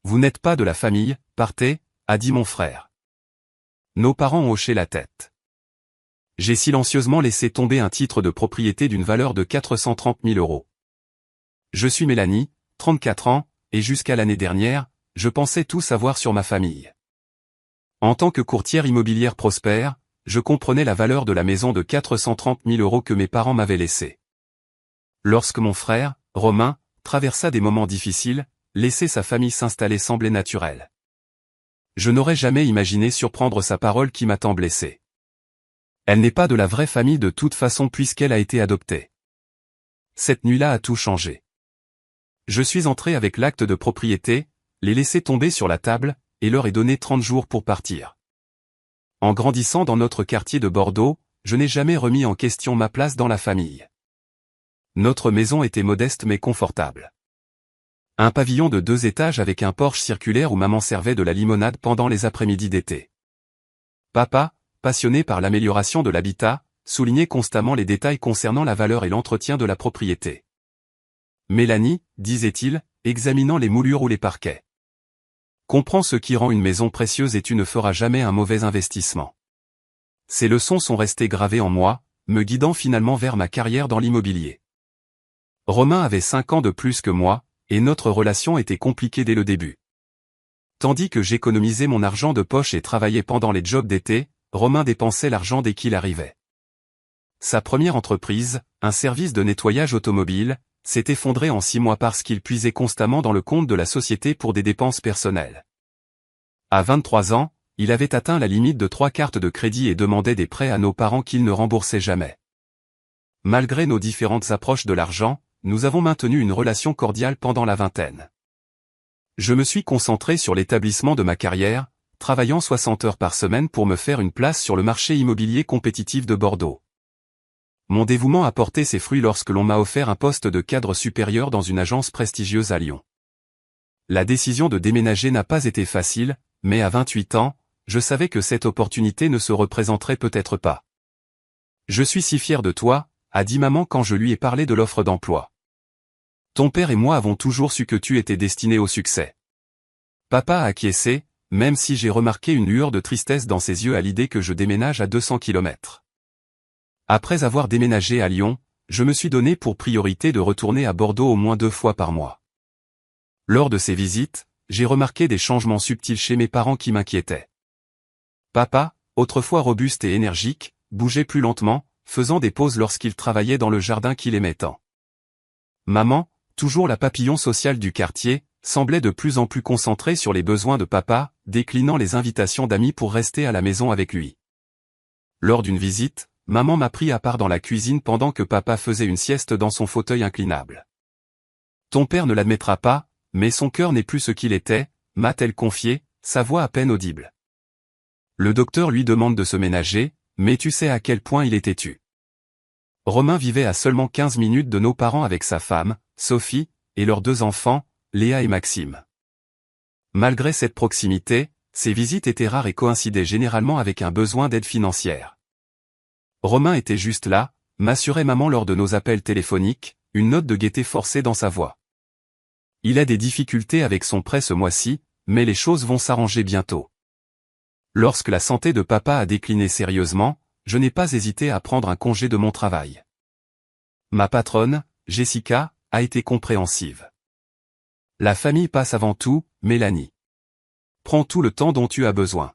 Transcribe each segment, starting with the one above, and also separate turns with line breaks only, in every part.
Vous n'êtes pas de la famille, partez, a dit mon frère. Nos parents ont hoché la tête. J'ai silencieusement laissé tomber un titre de propriété d'une valeur de 430 000 €. Je suis Mélanie, 34 ans, et jusqu'à l'année dernière, je pensais tout savoir sur ma famille. En tant que courtière immobilière prospère, je comprenais la valeur de la maison de 430 000 € que mes parents m'avaient laissée. Lorsque mon frère, Romain, traversa des moments difficiles, laisser sa famille s'installer semblait naturel. Je n'aurais jamais imaginé surprendre sa parole qui m'a tant blessé. Elle n'est pas de la vraie famille de toute façon puisqu'elle a été adoptée. Cette nuit-là a tout changé. Je suis entré avec l'acte de propriété, les laissé tomber sur la table, et leur ai donné 30 jours pour partir. En grandissant dans notre quartier de Bordeaux, je n'ai jamais remis en question ma place dans la famille. Notre maison était modeste mais confortable. Un pavillon de 2 étages avec un porche circulaire où maman servait de la limonade pendant les après-midi d'été. Papa, passionné par l'amélioration de l'habitat, soulignait constamment les détails concernant la valeur et l'entretien de la propriété. Mélanie, disait-il, examinant les moulures ou les parquets. Comprends ce qui rend une maison précieuse et tu ne feras jamais un mauvais investissement. Ces leçons sont restées gravées en moi, me guidant finalement vers ma carrière dans l'immobilier. Romain avait 5 ans de plus que moi, et notre relation était compliquée dès le début. Tandis que j'économisais mon argent de poche et travaillais pendant les jobs d'été, Romain dépensait l'argent dès qu'il arrivait. Sa première entreprise, un service de nettoyage automobile, s'est effondré en 6 mois parce qu'il puisait constamment dans le compte de la société pour des dépenses personnelles. À 23 ans, il avait atteint la limite de 3 cartes de crédit et demandait des prêts à nos parents qu'il ne remboursait jamais. Malgré nos différentes approches de l'argent, nous avons maintenu une relation cordiale pendant la vingtaine. Je me suis concentré sur l'établissement de ma carrière, travaillant 60 heures par semaine pour me faire une place sur le marché immobilier compétitif de Bordeaux. Mon dévouement a porté ses fruits lorsque l'on m'a offert un poste de cadre supérieur dans une agence prestigieuse à Lyon. La décision de déménager n'a pas été facile, mais à 28 ans, je savais que cette opportunité ne se représenterait peut-être pas. Je suis si fier de toi, a dit maman quand je lui ai parlé de l'offre d'emploi. Ton père et moi avons toujours su que tu étais destiné au succès. Papa a acquiescé, même si j'ai remarqué une lueur de tristesse dans ses yeux à l'idée que je déménage à 200 km. Après avoir déménagé à Lyon, je me suis donné pour priorité de retourner à Bordeaux au moins 2 fois par mois. Lors de ces visites, j'ai remarqué des changements subtils chez mes parents qui m'inquiétaient. Papa, autrefois robuste et énergique, bougeait plus lentement, faisant des pauses lorsqu'il travaillait dans le jardin qu'il aimait tant. Maman, toujours la papillon sociale du quartier, semblait de plus en plus concentrée sur les besoins de papa, déclinant les invitations d'amis pour rester à la maison avec lui. Lors d'une visite, maman m'a pris à part dans la cuisine pendant que papa faisait une sieste dans son fauteuil inclinable. Ton père ne l'admettra pas, mais son cœur n'est plus ce qu'il était, m'a-t-elle confié, sa voix à peine audible. Le docteur lui demande de se ménager, mais tu sais à quel point il est têtu. Romain vivait à seulement 15 minutes de nos parents avec sa femme, Sophie, et leurs 2 enfants, Léa et Maxime. Malgré cette proximité, ces visites étaient rares et coïncidaient généralement avec un besoin d'aide financière. Romain était juste là, m'assurait maman lors de nos appels téléphoniques, une note de gaieté forcée dans sa voix. Il a des difficultés avec son prêt ce mois-ci, mais les choses vont s'arranger bientôt. Lorsque la santé de papa a décliné sérieusement, je n'ai pas hésité à prendre un congé de mon travail. Ma patronne, Jessica, a été compréhensive. La famille passe avant tout, Mélanie. Prends tout le temps dont tu as besoin.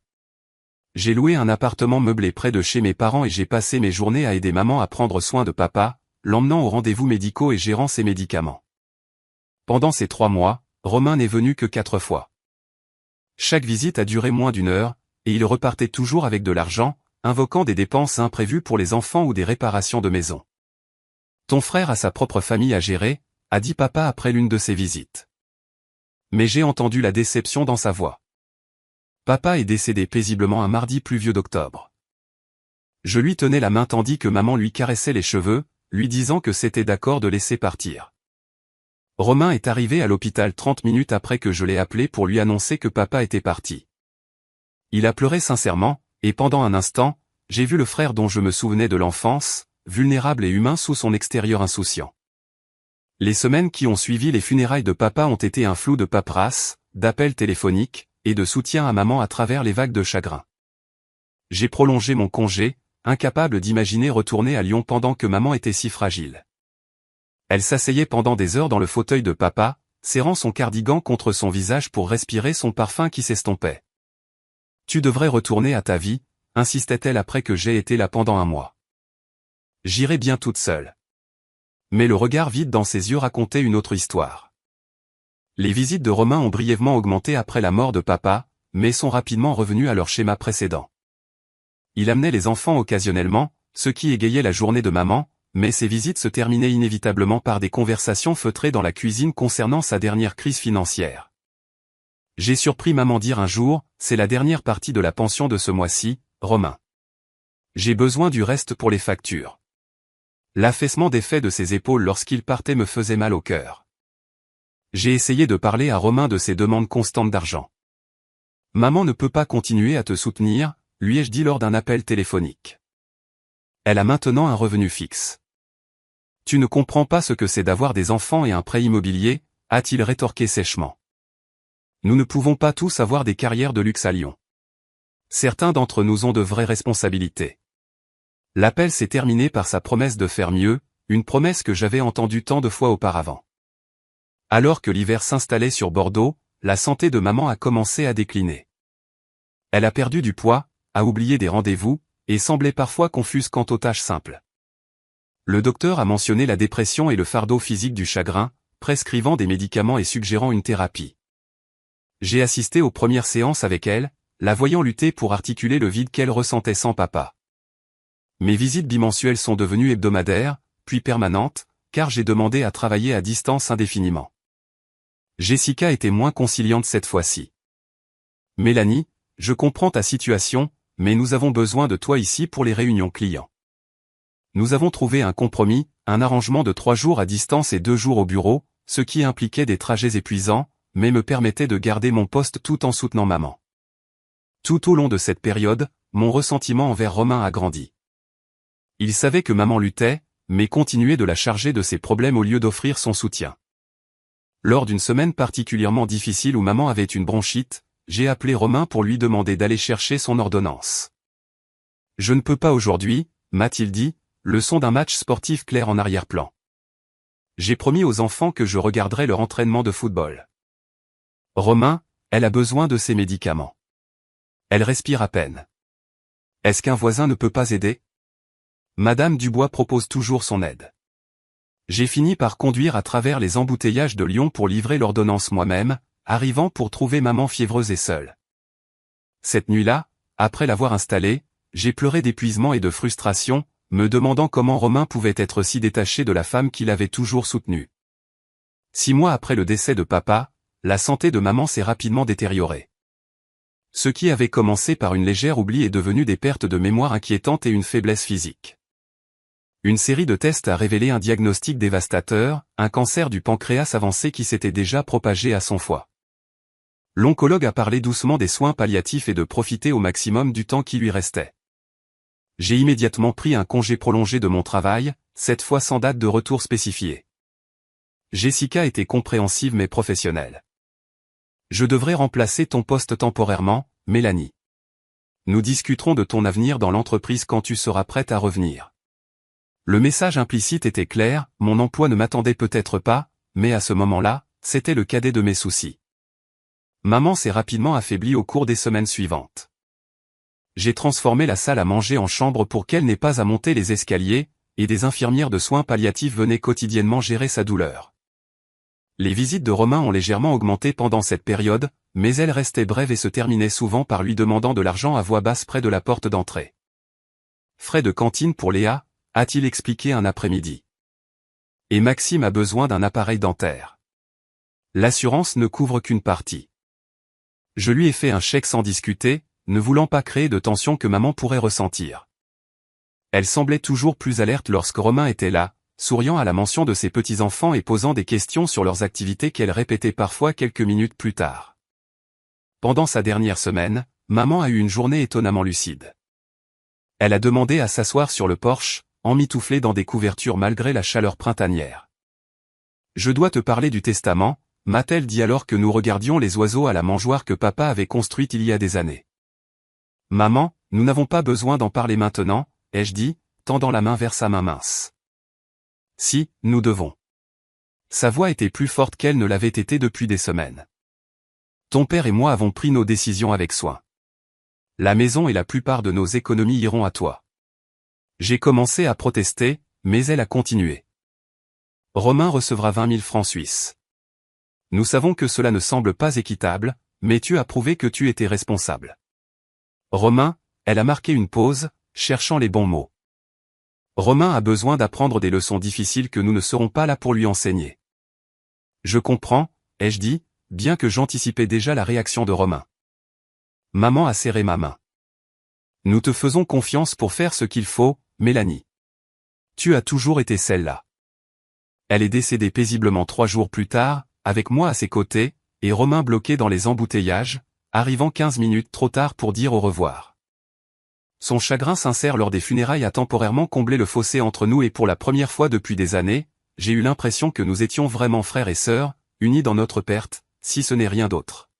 J'ai loué un appartement meublé près de chez mes parents et j'ai passé mes journées à aider maman à prendre soin de papa, l'emmenant aux rendez-vous médicaux et gérant ses médicaments. Pendant ces 3 mois, Romain n'est venu que 4 fois. Chaque visite a duré moins d'1 heure, et il repartait toujours avec de l'argent, invoquant des dépenses imprévues pour les enfants ou des réparations de maison. Ton frère a sa propre famille à gérer, a dit papa après l'une de ses visites. Mais j'ai entendu la déception dans sa voix. Papa est décédé paisiblement un mardi pluvieux d'octobre. Je lui tenais la main tandis que maman lui caressait les cheveux, lui disant que c'était d'accord de laisser partir. Romain est arrivé à l'hôpital 30 minutes après que je l'ai appelé pour lui annoncer que papa était parti. Il a pleuré sincèrement, et pendant un instant, j'ai vu le frère dont je me souvenais de l'enfance, vulnérable et humain sous son extérieur insouciant. Les semaines qui ont suivi les funérailles de papa ont été un flou de paperasse, d'appels téléphoniques, et de soutien à maman à travers les vagues de chagrin. J'ai prolongé mon congé, incapable d'imaginer retourner à Lyon pendant que maman était si fragile. Elle s'asseyait pendant des heures dans le fauteuil de papa, serrant son cardigan contre son visage pour respirer son parfum qui s'estompait. « Tu devrais retourner à ta vie », insistait-elle après que j'ai été là pendant un mois. « J'irai bien toute seule. » Mais le regard vide dans ses yeux racontait une autre histoire. Les visites de Romain ont brièvement augmenté après la mort de papa, mais sont rapidement revenus à leur schéma précédent. Il amenait les enfants occasionnellement, ce qui égayait la journée de maman, mais ces visites se terminaient inévitablement par des conversations feutrées dans la cuisine concernant sa dernière crise financière. J'ai surpris maman dire un jour, « C'est la dernière partie de la pension de ce mois-ci, Romain. J'ai besoin du reste pour les factures. » L'affaissement des faits de ses épaules lorsqu'il partait me faisait mal au cœur. J'ai essayé de parler à Romain de ses demandes constantes d'argent. « Maman ne peut pas continuer à te soutenir », lui ai-je dit lors d'un appel téléphonique. Elle a maintenant un revenu fixe. « Tu ne comprends pas ce que c'est d'avoir des enfants et un prêt immobilier », a-t-il rétorqué sèchement. Nous ne pouvons pas tous avoir des carrières de luxe à Lyon. Certains d'entre nous ont de vraies responsabilités. L'appel s'est terminé par sa promesse de faire mieux, une promesse que j'avais entendue tant de fois auparavant. Alors que l'hiver s'installait sur Bordeaux, la santé de maman a commencé à décliner. Elle a perdu du poids, a oublié des rendez-vous, et semblait parfois confuse quant aux tâches simples. Le docteur a mentionné la dépression et le fardeau physique du chagrin, prescrivant des médicaments et suggérant une thérapie. J'ai assisté aux premières séances avec elle, la voyant lutter pour articuler le vide qu'elle ressentait sans papa. Mes visites bimensuelles sont devenues hebdomadaires, puis permanentes, car j'ai demandé à travailler à distance indéfiniment. Jessica était moins conciliante cette fois-ci. « Mélanie, je comprends ta situation, mais nous avons besoin de toi ici pour les réunions clients. » Nous avons trouvé un compromis, un arrangement de 3 jours à distance et 2 jours au bureau, ce qui impliquait des trajets épuisants, mais me permettait de garder mon poste tout en soutenant maman. Tout au long de cette période, mon ressentiment envers Romain a grandi. Il savait que maman luttait, mais continuait de la charger de ses problèmes au lieu d'offrir son soutien. Lors d'une semaine particulièrement difficile où maman avait une bronchite, j'ai appelé Romain pour lui demander d'aller chercher son ordonnance. « Je ne peux pas aujourd'hui », m'a-t-il dit, le son d'un match sportif clair en arrière-plan. J'ai promis aux enfants que je regarderais leur entraînement de football. Romain, elle a besoin de ses médicaments. Elle respire à peine. Est-ce qu'un voisin ne peut pas aider ? Madame Dubois propose toujours son aide. J'ai fini par conduire à travers les embouteillages de Lyon pour livrer l'ordonnance moi-même, arrivant pour trouver maman fiévreuse et seule. Cette nuit-là, après l'avoir installée, j'ai pleuré d'épuisement et de frustration, me demandant comment Romain pouvait être si détaché de la femme qu'il avait toujours soutenue. 6 mois après le décès de papa, la santé de maman s'est rapidement détériorée. Ce qui avait commencé par une légère oubli est devenu des pertes de mémoire inquiétantes et une faiblesse physique. Une série de tests a révélé un diagnostic dévastateur, un cancer du pancréas avancé qui s'était déjà propagé à son foie. L'oncologue a parlé doucement des soins palliatifs et de profiter au maximum du temps qui lui restait. J'ai immédiatement pris un congé prolongé de mon travail, cette fois sans date de retour spécifiée. Jessica était compréhensive mais professionnelle. Je devrais remplacer ton poste temporairement, Mélanie. Nous discuterons de ton avenir dans l'entreprise quand tu seras prête à revenir. Le message implicite était clair, mon emploi ne m'attendait peut-être pas, mais à ce moment-là, c'était le cadet de mes soucis. Maman s'est rapidement affaiblie au cours des semaines suivantes. J'ai transformé la salle à manger en chambre pour qu'elle n'ait pas à monter les escaliers, et des infirmières de soins palliatifs venaient quotidiennement gérer sa douleur. Les visites de Romain ont légèrement augmenté pendant cette période, mais elles restaient brèves et se terminaient souvent par lui demandant de l'argent à voix basse près de la porte d'entrée. Frais de cantine pour Léa, a-t-il expliqué un après-midi. Et Maxime a besoin d'un appareil dentaire. L'assurance ne couvre qu'une partie. Je lui ai fait un chèque sans discuter, ne voulant pas créer de tension que maman pourrait ressentir. Elle semblait toujours plus alerte lorsque Romain était là, souriant à la mention de ses petits-enfants et posant des questions sur leurs activités qu'elle répétait parfois quelques minutes plus tard. Pendant sa dernière semaine, maman a eu une journée étonnamment lucide. Elle a demandé à s'asseoir sur le porche, emmitouflée dans des couvertures malgré la chaleur printanière. « Je dois te parler du testament », m'a-t-elle dit alors que nous regardions les oiseaux à la mangeoire que papa avait construite il y a des années. Maman, nous n'avons pas besoin d'en parler maintenant, ai-je dit, tendant la main vers sa main mince. Si, nous devons. Sa voix était plus forte qu'elle ne l'avait été depuis des semaines. Ton père et moi avons pris nos décisions avec soin. La maison et la plupart de nos économies iront à toi. J'ai commencé à protester, mais elle a continué. Romain recevra 20 000 francs suisses. Nous savons que cela ne semble pas équitable, mais tu as prouvé que tu étais responsable. Romain, elle a marqué une pause, cherchant les bons mots. Romain a besoin d'apprendre des leçons difficiles que nous ne serons pas là pour lui enseigner. Je comprends, ai-je dit, bien que j'anticipais déjà la réaction de Romain. Maman a serré ma main. Nous te faisons confiance pour faire ce qu'il faut, Mélanie. Tu as toujours été celle-là. Elle est décédée paisiblement 3 jours plus tard, avec moi à ses côtés, et Romain bloqué dans les embouteillages, arrivant 15 minutes trop tard pour dire au revoir. Son chagrin sincère lors des funérailles a temporairement comblé le fossé entre nous et pour la première fois depuis des années, j'ai eu l'impression que nous étions vraiment frères et sœurs, unis dans notre perte, si ce n'est rien d'autre.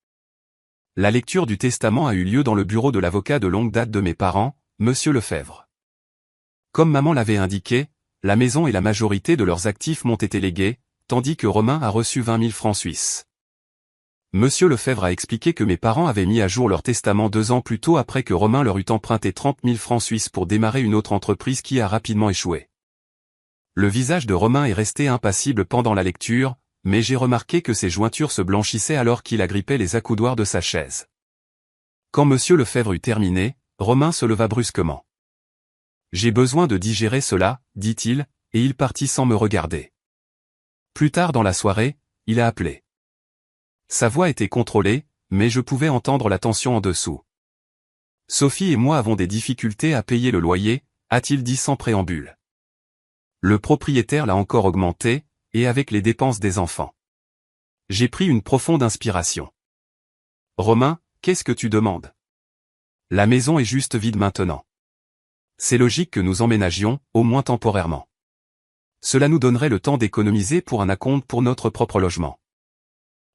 La lecture du testament a eu lieu dans le bureau de l'avocat de longue date de mes parents, Monsieur Lefebvre. Comme maman l'avait indiqué, la maison et la majorité de leurs actifs m'ont été légués, tandis que Romain a reçu 20 000 francs suisses. Monsieur Lefebvre a expliqué que mes parents avaient mis à jour leur testament 2 ans plus tôt après que Romain leur eut emprunté 30 000 francs suisses pour démarrer une autre entreprise qui a rapidement échoué. Le visage de Romain est resté impassible pendant la lecture, mais j'ai remarqué que ses jointures se blanchissaient alors qu'il agrippait les accoudoirs de sa chaise. Quand Monsieur Lefebvre eut terminé, Romain se leva brusquement. « J'ai besoin de digérer cela, dit-il, et il partit sans me regarder. Plus tard dans la soirée, il a appelé. Sa voix était contrôlée, mais je pouvais entendre la tension en dessous. « Sophie et moi avons des difficultés à payer le loyer, a-t-il dit sans préambule. Le propriétaire l'a encore augmenté, et avec les dépenses des enfants. J'ai pris une profonde inspiration. Romain, qu'est-ce que tu demandes? La maison est juste vide maintenant. C'est logique que nous emménagions, au moins temporairement. Cela nous donnerait le temps d'économiser pour un acompte pour notre propre logement.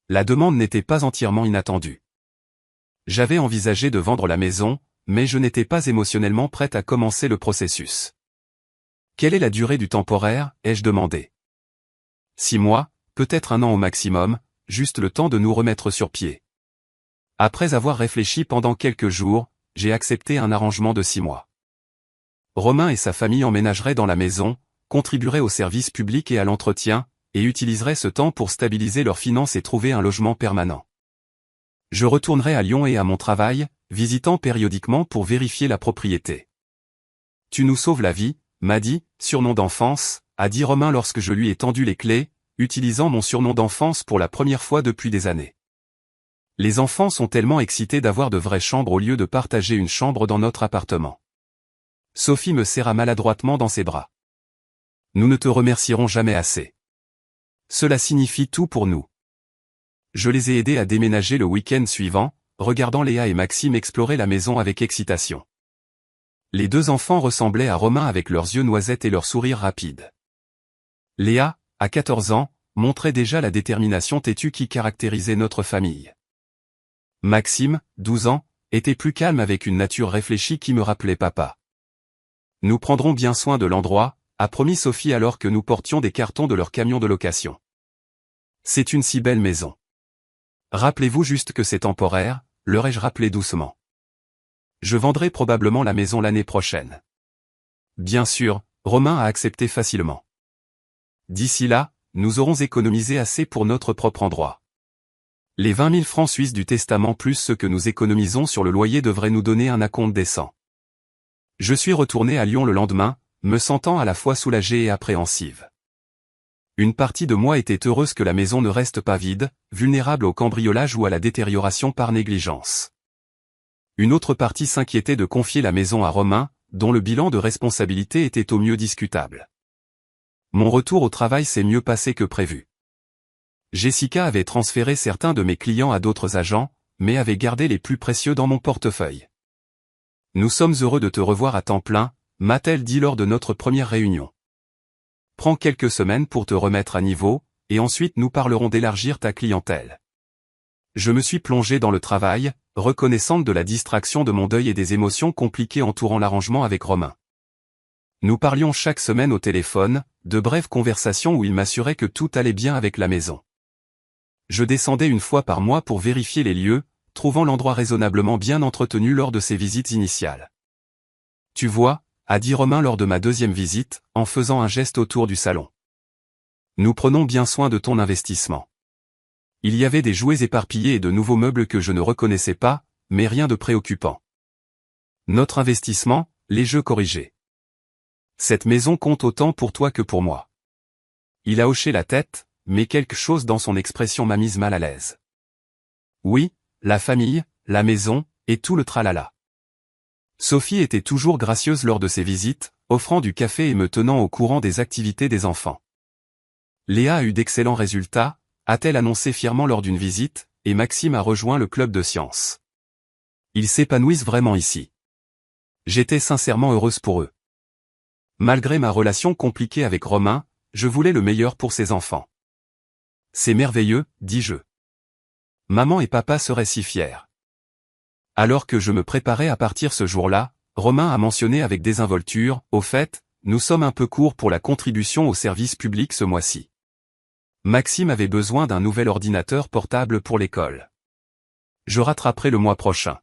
La demande n'était pas entièrement inattendue. J'avais envisagé de vendre la maison, mais je n'étais pas émotionnellement prête à commencer le processus. Quelle est la durée du temporaire, ai-je demandé. 6 mois, peut-être 1 an au maximum, juste le temps de nous remettre sur pied. Après avoir réfléchi pendant quelques jours, j'ai accepté un arrangement de 6 mois. Romain et sa famille emménageraient dans la maison, contribueraient au service public et à l'entretien, et utiliseraient ce temps pour stabiliser leurs finances et trouver un logement permanent. Je retournerai à Lyon et à mon travail, visitant périodiquement pour vérifier la propriété. Tu nous sauves la vie, m'a dit, surnom d'enfance, a dit Romain lorsque je lui ai tendu les clés, utilisant mon surnom d'enfance pour la première fois depuis des années. Les enfants sont tellement excités d'avoir de vraies chambres au lieu de partager une chambre dans notre appartement. Sophie me serra maladroitement dans ses bras. Nous ne te remercierons jamais assez. Cela signifie tout pour nous. Je les ai aidés à déménager le week-end suivant, regardant Léa et Maxime explorer la maison avec excitation. Les 2 enfants ressemblaient à Romain avec leurs yeux noisettes et leur sourire rapide. Léa, à 14 ans, montrait déjà la détermination têtue qui caractérisait notre famille. Maxime, 12 ans, était plus calme avec une nature réfléchie qui me rappelait papa. Nous prendrons bien soin de l'endroit, a promis Sophie alors que nous portions des cartons de leur camion de location. C'est une si belle maison. Rappelez-vous juste que c'est temporaire, leur ai-je rappelé doucement. Je vendrai probablement la maison l'année prochaine. Bien sûr, Romain a accepté facilement. D'ici là, nous aurons économisé assez pour notre propre endroit. Les 20 000 francs suisses du testament plus ce que nous économisons sur le loyer devraient nous donner un acompte décent. Je suis retourné à Lyon le lendemain, me sentant à la fois soulagée et appréhensive. Une partie de moi était heureuse que la maison ne reste pas vide, vulnérable au cambriolage ou à la détérioration par négligence. Une autre partie s'inquiétait de confier la maison à Romain, dont le bilan de responsabilité était au mieux discutable. Mon retour au travail s'est mieux passé que prévu. Jessica avait transféré certains de mes clients à d'autres agents, mais avait gardé les plus précieux dans mon portefeuille. Nous sommes heureux de te revoir à temps plein, m'a-t-elle dit lors de notre première réunion. Prends quelques semaines pour te remettre à niveau, et ensuite nous parlerons d'élargir ta clientèle. Je me suis plongé dans le travail, reconnaissante de la distraction de mon deuil et des émotions compliquées entourant l'arrangement avec Romain. Nous parlions chaque semaine au téléphone, de brèves conversations où il m'assurait que tout allait bien avec la maison. Je descendais une fois par mois pour vérifier les lieux, trouvant l'endroit raisonnablement bien entretenu lors de ses visites initiales. Tu vois, a dit Romain lors de ma deuxième visite, en faisant un geste autour du salon. Nous prenons bien soin de ton investissement. Il y avait des jouets éparpillés et de nouveaux meubles que je ne reconnaissais pas, mais rien de préoccupant. Notre investissement, les jeux corrigés. Cette maison compte autant pour toi que pour moi. Il a hoché la tête, mais quelque chose dans son expression m'a mise mal à l'aise. Oui, la famille, la maison, et tout le tralala. Sophie était toujours gracieuse lors de ses visites, offrant du café et me tenant au courant des activités des enfants. Léa a eu d'excellents résultats, a-t-elle annoncé fièrement lors d'une visite, et Maxime a rejoint le club de sciences. Ils s'épanouissent vraiment ici. J'étais sincèrement heureuse pour eux. Malgré ma relation compliquée avec Romain, je voulais le meilleur pour ses enfants. C'est merveilleux, dis-je. Maman et papa seraient si fiers. Alors que je me préparais à partir ce jour-là, Romain a mentionné avec désinvolture, au fait, nous sommes un peu courts pour la contribution au service public ce mois-ci. Maxime avait besoin d'un nouvel ordinateur portable pour l'école. Je rattraperai le mois prochain.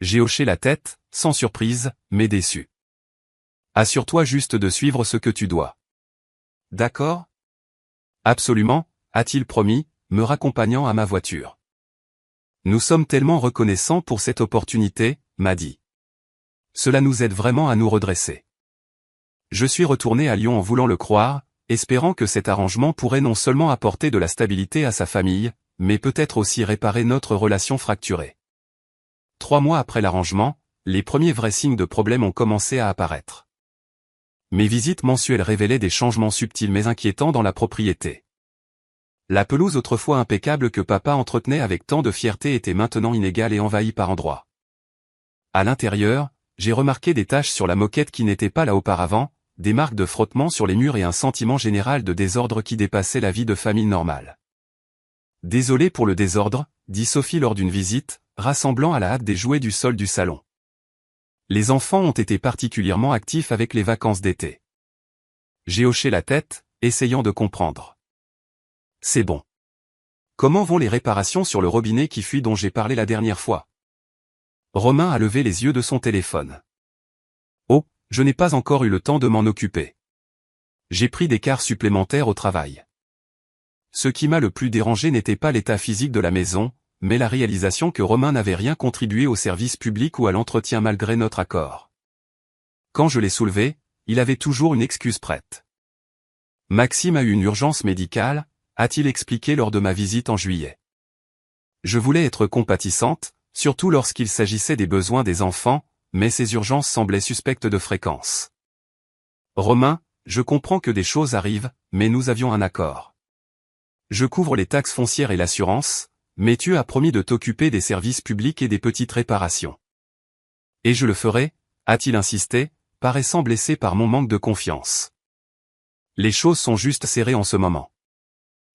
J'ai hoché la tête, sans surprise, mais déçu. Assure-toi juste de suivre ce que tu dois. D'accord ? Absolument, a-t-il promis, me raccompagnant à ma voiture. Nous sommes tellement reconnaissants pour cette opportunité, m'a dit. Cela nous aide vraiment à nous redresser. Je suis retourné à Lyon en voulant le croire, espérant que cet arrangement pourrait non seulement apporter de la stabilité à sa famille, mais peut-être aussi réparer notre relation fracturée. 3 mois après l'arrangement, les premiers vrais signes de problème ont commencé à apparaître. Mes visites mensuelles révélaient des changements subtils mais inquiétants dans la propriété. La pelouse autrefois impeccable que papa entretenait avec tant de fierté était maintenant inégale et envahie par endroits. À l'intérieur, j'ai remarqué des taches sur la moquette qui n'étaient pas là auparavant, des marques de frottement sur les murs et un sentiment général de désordre qui dépassait la vie de famille normale. Désolé pour le désordre, dit Sophie lors d'une visite, rassemblant à la hâte des jouets du sol du salon. Les enfants ont été particulièrement actifs avec les vacances d'été. J'ai hoché la tête, essayant de comprendre. C'est bon. Comment vont les réparations sur le robinet qui fuit dont j'ai parlé la dernière fois ? Romain a levé les yeux de son téléphone. Oh, je n'ai pas encore eu le temps de m'en occuper. J'ai pris des quarts supplémentaires au travail. Ce qui m'a le plus dérangé n'était pas l'état physique de la maison, mais la réalisation que Romain n'avait rien contribué au service public ou à l'entretien malgré notre accord. Quand je l'ai soulevé, il avait toujours une excuse prête. Maxime a eu une urgence médicale, a-t-il expliqué lors de ma visite en juillet. Je voulais être compatissante, surtout lorsqu'il s'agissait des besoins des enfants, mais ces urgences semblaient suspectes de fréquence. Romain, je comprends que des choses arrivent, mais nous avions un accord. Je couvre les taxes foncières et l'assurance, mais tu as promis de t'occuper des services publics et des petites réparations. Et je le ferai, a-t-il insisté, paraissant blessé par mon manque de confiance. Les choses sont juste serrées en ce moment.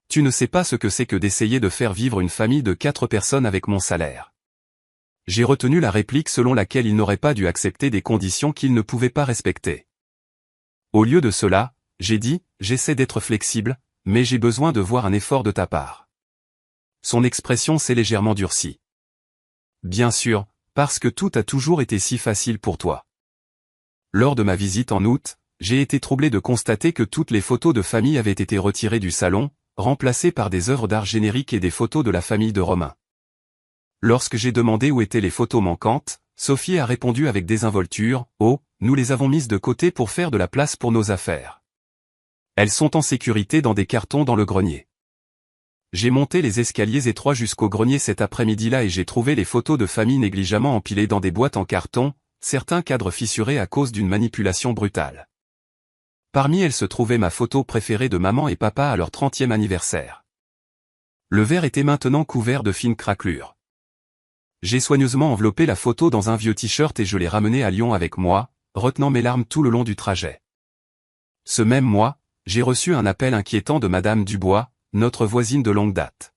Tu ne sais pas ce que c'est que d'essayer de faire vivre une famille de 4 personnes avec mon salaire. J'ai retenu la réplique selon laquelle il n'aurait pas dû accepter des conditions qu'il ne pouvait pas respecter. Au lieu de cela, j'ai dit, j'essaie d'être flexible, mais j'ai besoin de voir un effort de ta part. Son expression s'est légèrement durcie. Bien sûr, parce que tout a toujours été si facile pour toi. Lors de ma visite en août, j'ai été troublé de constater que toutes les photos de famille avaient été retirées du salon, remplacées par des œuvres d'art génériques et des photos de la famille de Romain. Lorsque j'ai demandé où étaient les photos manquantes, Sophie a répondu avec désinvolture, « Oh, nous les avons mises de côté pour faire de la place pour nos affaires. Elles sont en sécurité dans des cartons dans le grenier. » J'ai monté les escaliers étroits jusqu'au grenier cet après-midi-là et j'ai trouvé les photos de famille négligemment empilées dans des boîtes en carton, certains cadres fissurés à cause d'une manipulation brutale. Parmi elles se trouvait ma photo préférée de maman et papa à leur 30e anniversaire. Le verre était maintenant couvert de fines craquelures. J'ai soigneusement enveloppé la photo dans un vieux t-shirt et je l'ai ramené à Lyon avec moi, retenant mes larmes tout le long du trajet. Ce même mois, j'ai reçu un appel inquiétant de Madame Dubois, notre voisine de longue date.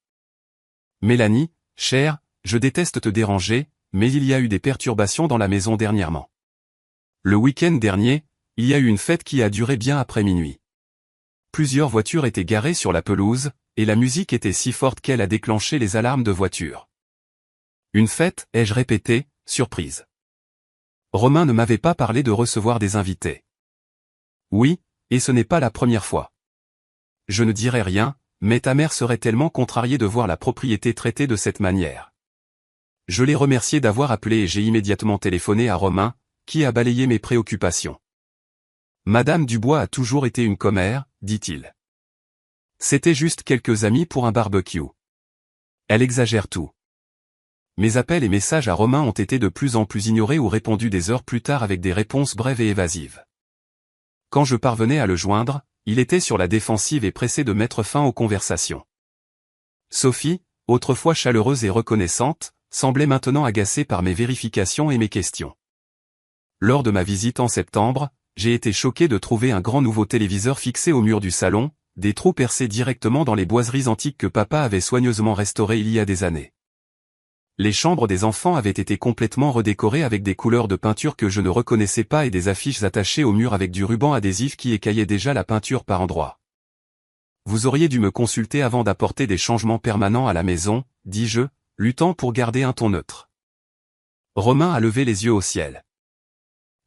Mélanie, chère, je déteste te déranger, mais il y a eu des perturbations dans la maison dernièrement. Le week-end dernier, il y a eu une fête qui a duré bien après minuit. Plusieurs voitures étaient garées sur la pelouse, et la musique était si forte qu'elle a déclenché les alarmes de voiture. Une fête, ai-je répété, surprise. Romain ne m'avait pas parlé de recevoir des invités. Oui, et ce n'est pas la première fois. Je ne dirai rien, mais ta mère serait tellement contrariée de voir la propriété traitée de cette manière. Je l'ai remercié d'avoir appelé et j'ai immédiatement téléphoné à Romain, qui a balayé mes préoccupations. Madame Dubois a toujours été une commère, dit-il. C'était juste quelques amis pour un barbecue. Elle exagère tout. Mes appels et messages à Romain ont été de plus en plus ignorés ou répondus des heures plus tard avec des réponses brèves et évasives. Quand je parvenais à le joindre, il était sur la défensive et pressé de mettre fin aux conversations. Sophie, autrefois chaleureuse et reconnaissante, semblait maintenant agacée par mes vérifications et mes questions. Lors de ma visite en septembre, j'ai été choqué de trouver un grand nouveau téléviseur fixé au mur du salon, des trous percés directement dans les boiseries antiques que papa avait soigneusement restaurées il y a des années. Les chambres des enfants avaient été complètement redécorées avec des couleurs de peinture que je ne reconnaissais pas et des affiches attachées au mur avec du ruban adhésif qui écaillait déjà la peinture par endroits. Vous auriez dû me consulter avant d'apporter des changements permanents à la maison, dis-je, luttant pour garder un ton neutre. Romain a levé les yeux au ciel.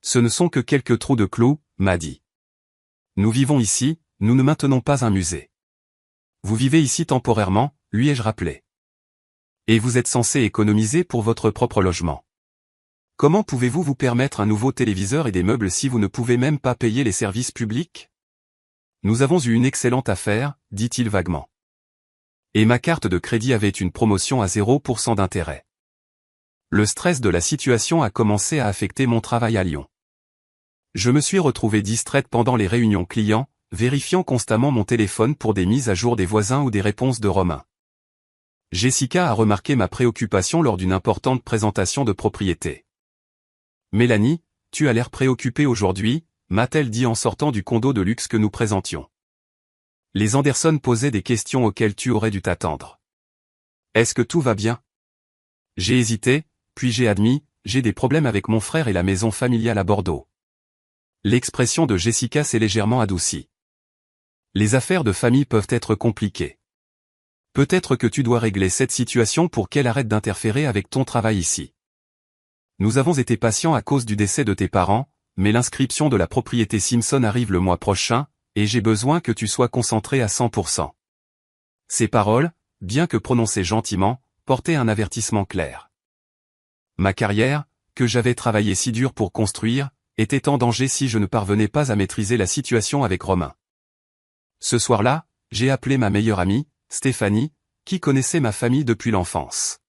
Ce ne sont que quelques trous de clous, m'a dit. Nous vivons ici, nous ne maintenons pas un musée. Vous vivez ici temporairement, lui ai-je rappelé. Et vous êtes censé économiser pour votre propre logement. Comment pouvez-vous vous permettre un nouveau téléviseur et des meubles si vous ne pouvez même pas payer les services publics? Nous avons eu une excellente affaire, dit-il vaguement. Et ma carte de crédit avait une promotion à 0% d'intérêt. Le stress de la situation a commencé à affecter mon travail à Lyon. Je me suis retrouvée distraite pendant les réunions clients, vérifiant constamment mon téléphone pour des mises à jour des voisins ou des réponses de Romain. Jessica a remarqué ma préoccupation lors d'une importante présentation de propriété. « Mélanie, tu as l'air préoccupée aujourd'hui », m'a-t-elle dit en sortant du condo de luxe que nous présentions. Les Anderson posaient des questions auxquelles tu aurais dû t'attendre. « Est-ce que tout va bien ?» J'ai hésité, puis j'ai admis, j'ai des problèmes avec mon frère et la maison familiale à Bordeaux. L'expression de Jessica s'est légèrement adoucie. Les affaires de famille peuvent être compliquées. Peut-être que tu dois régler cette situation pour qu'elle arrête d'interférer avec ton travail ici. Nous avons été patients à cause du décès de tes parents, mais l'inscription de la propriété Simpson arrive le mois prochain, et j'ai besoin que tu sois concentré à 100%. Ces paroles, bien que prononcées gentiment, portaient un avertissement clair. Ma carrière, que j'avais travaillé si dur pour construire, était en danger si je ne parvenais pas à maîtriser la situation avec Romain. Ce soir-là, j'ai appelé ma meilleure amie, Stéphanie, qui connaissait ma famille depuis l'enfance.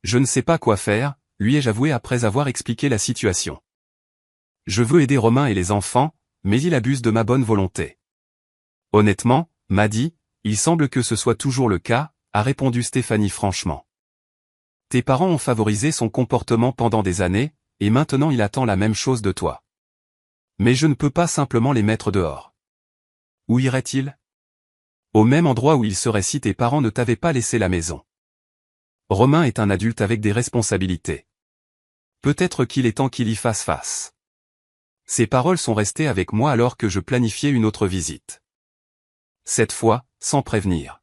Je ne sais pas quoi faire, lui ai-je avoué après avoir expliqué la situation. Je veux aider Romain et les enfants, mais il abuse de ma bonne volonté. Honnêtement, m'a dit, il semble que ce soit toujours le cas, a répondu Stéphanie franchement. Tes parents ont favorisé son comportement pendant des années, et maintenant il attend la même chose de toi. Mais je ne peux pas simplement les mettre dehors. Où irait-il ? Au même endroit où il serait si tes parents ne t'avaient pas laissé la maison. Romain est un adulte avec des responsabilités. Peut-être qu'il est temps qu'il y fasse face. Ces paroles sont restées avec moi alors que je planifiais une autre visite. Cette fois, sans prévenir.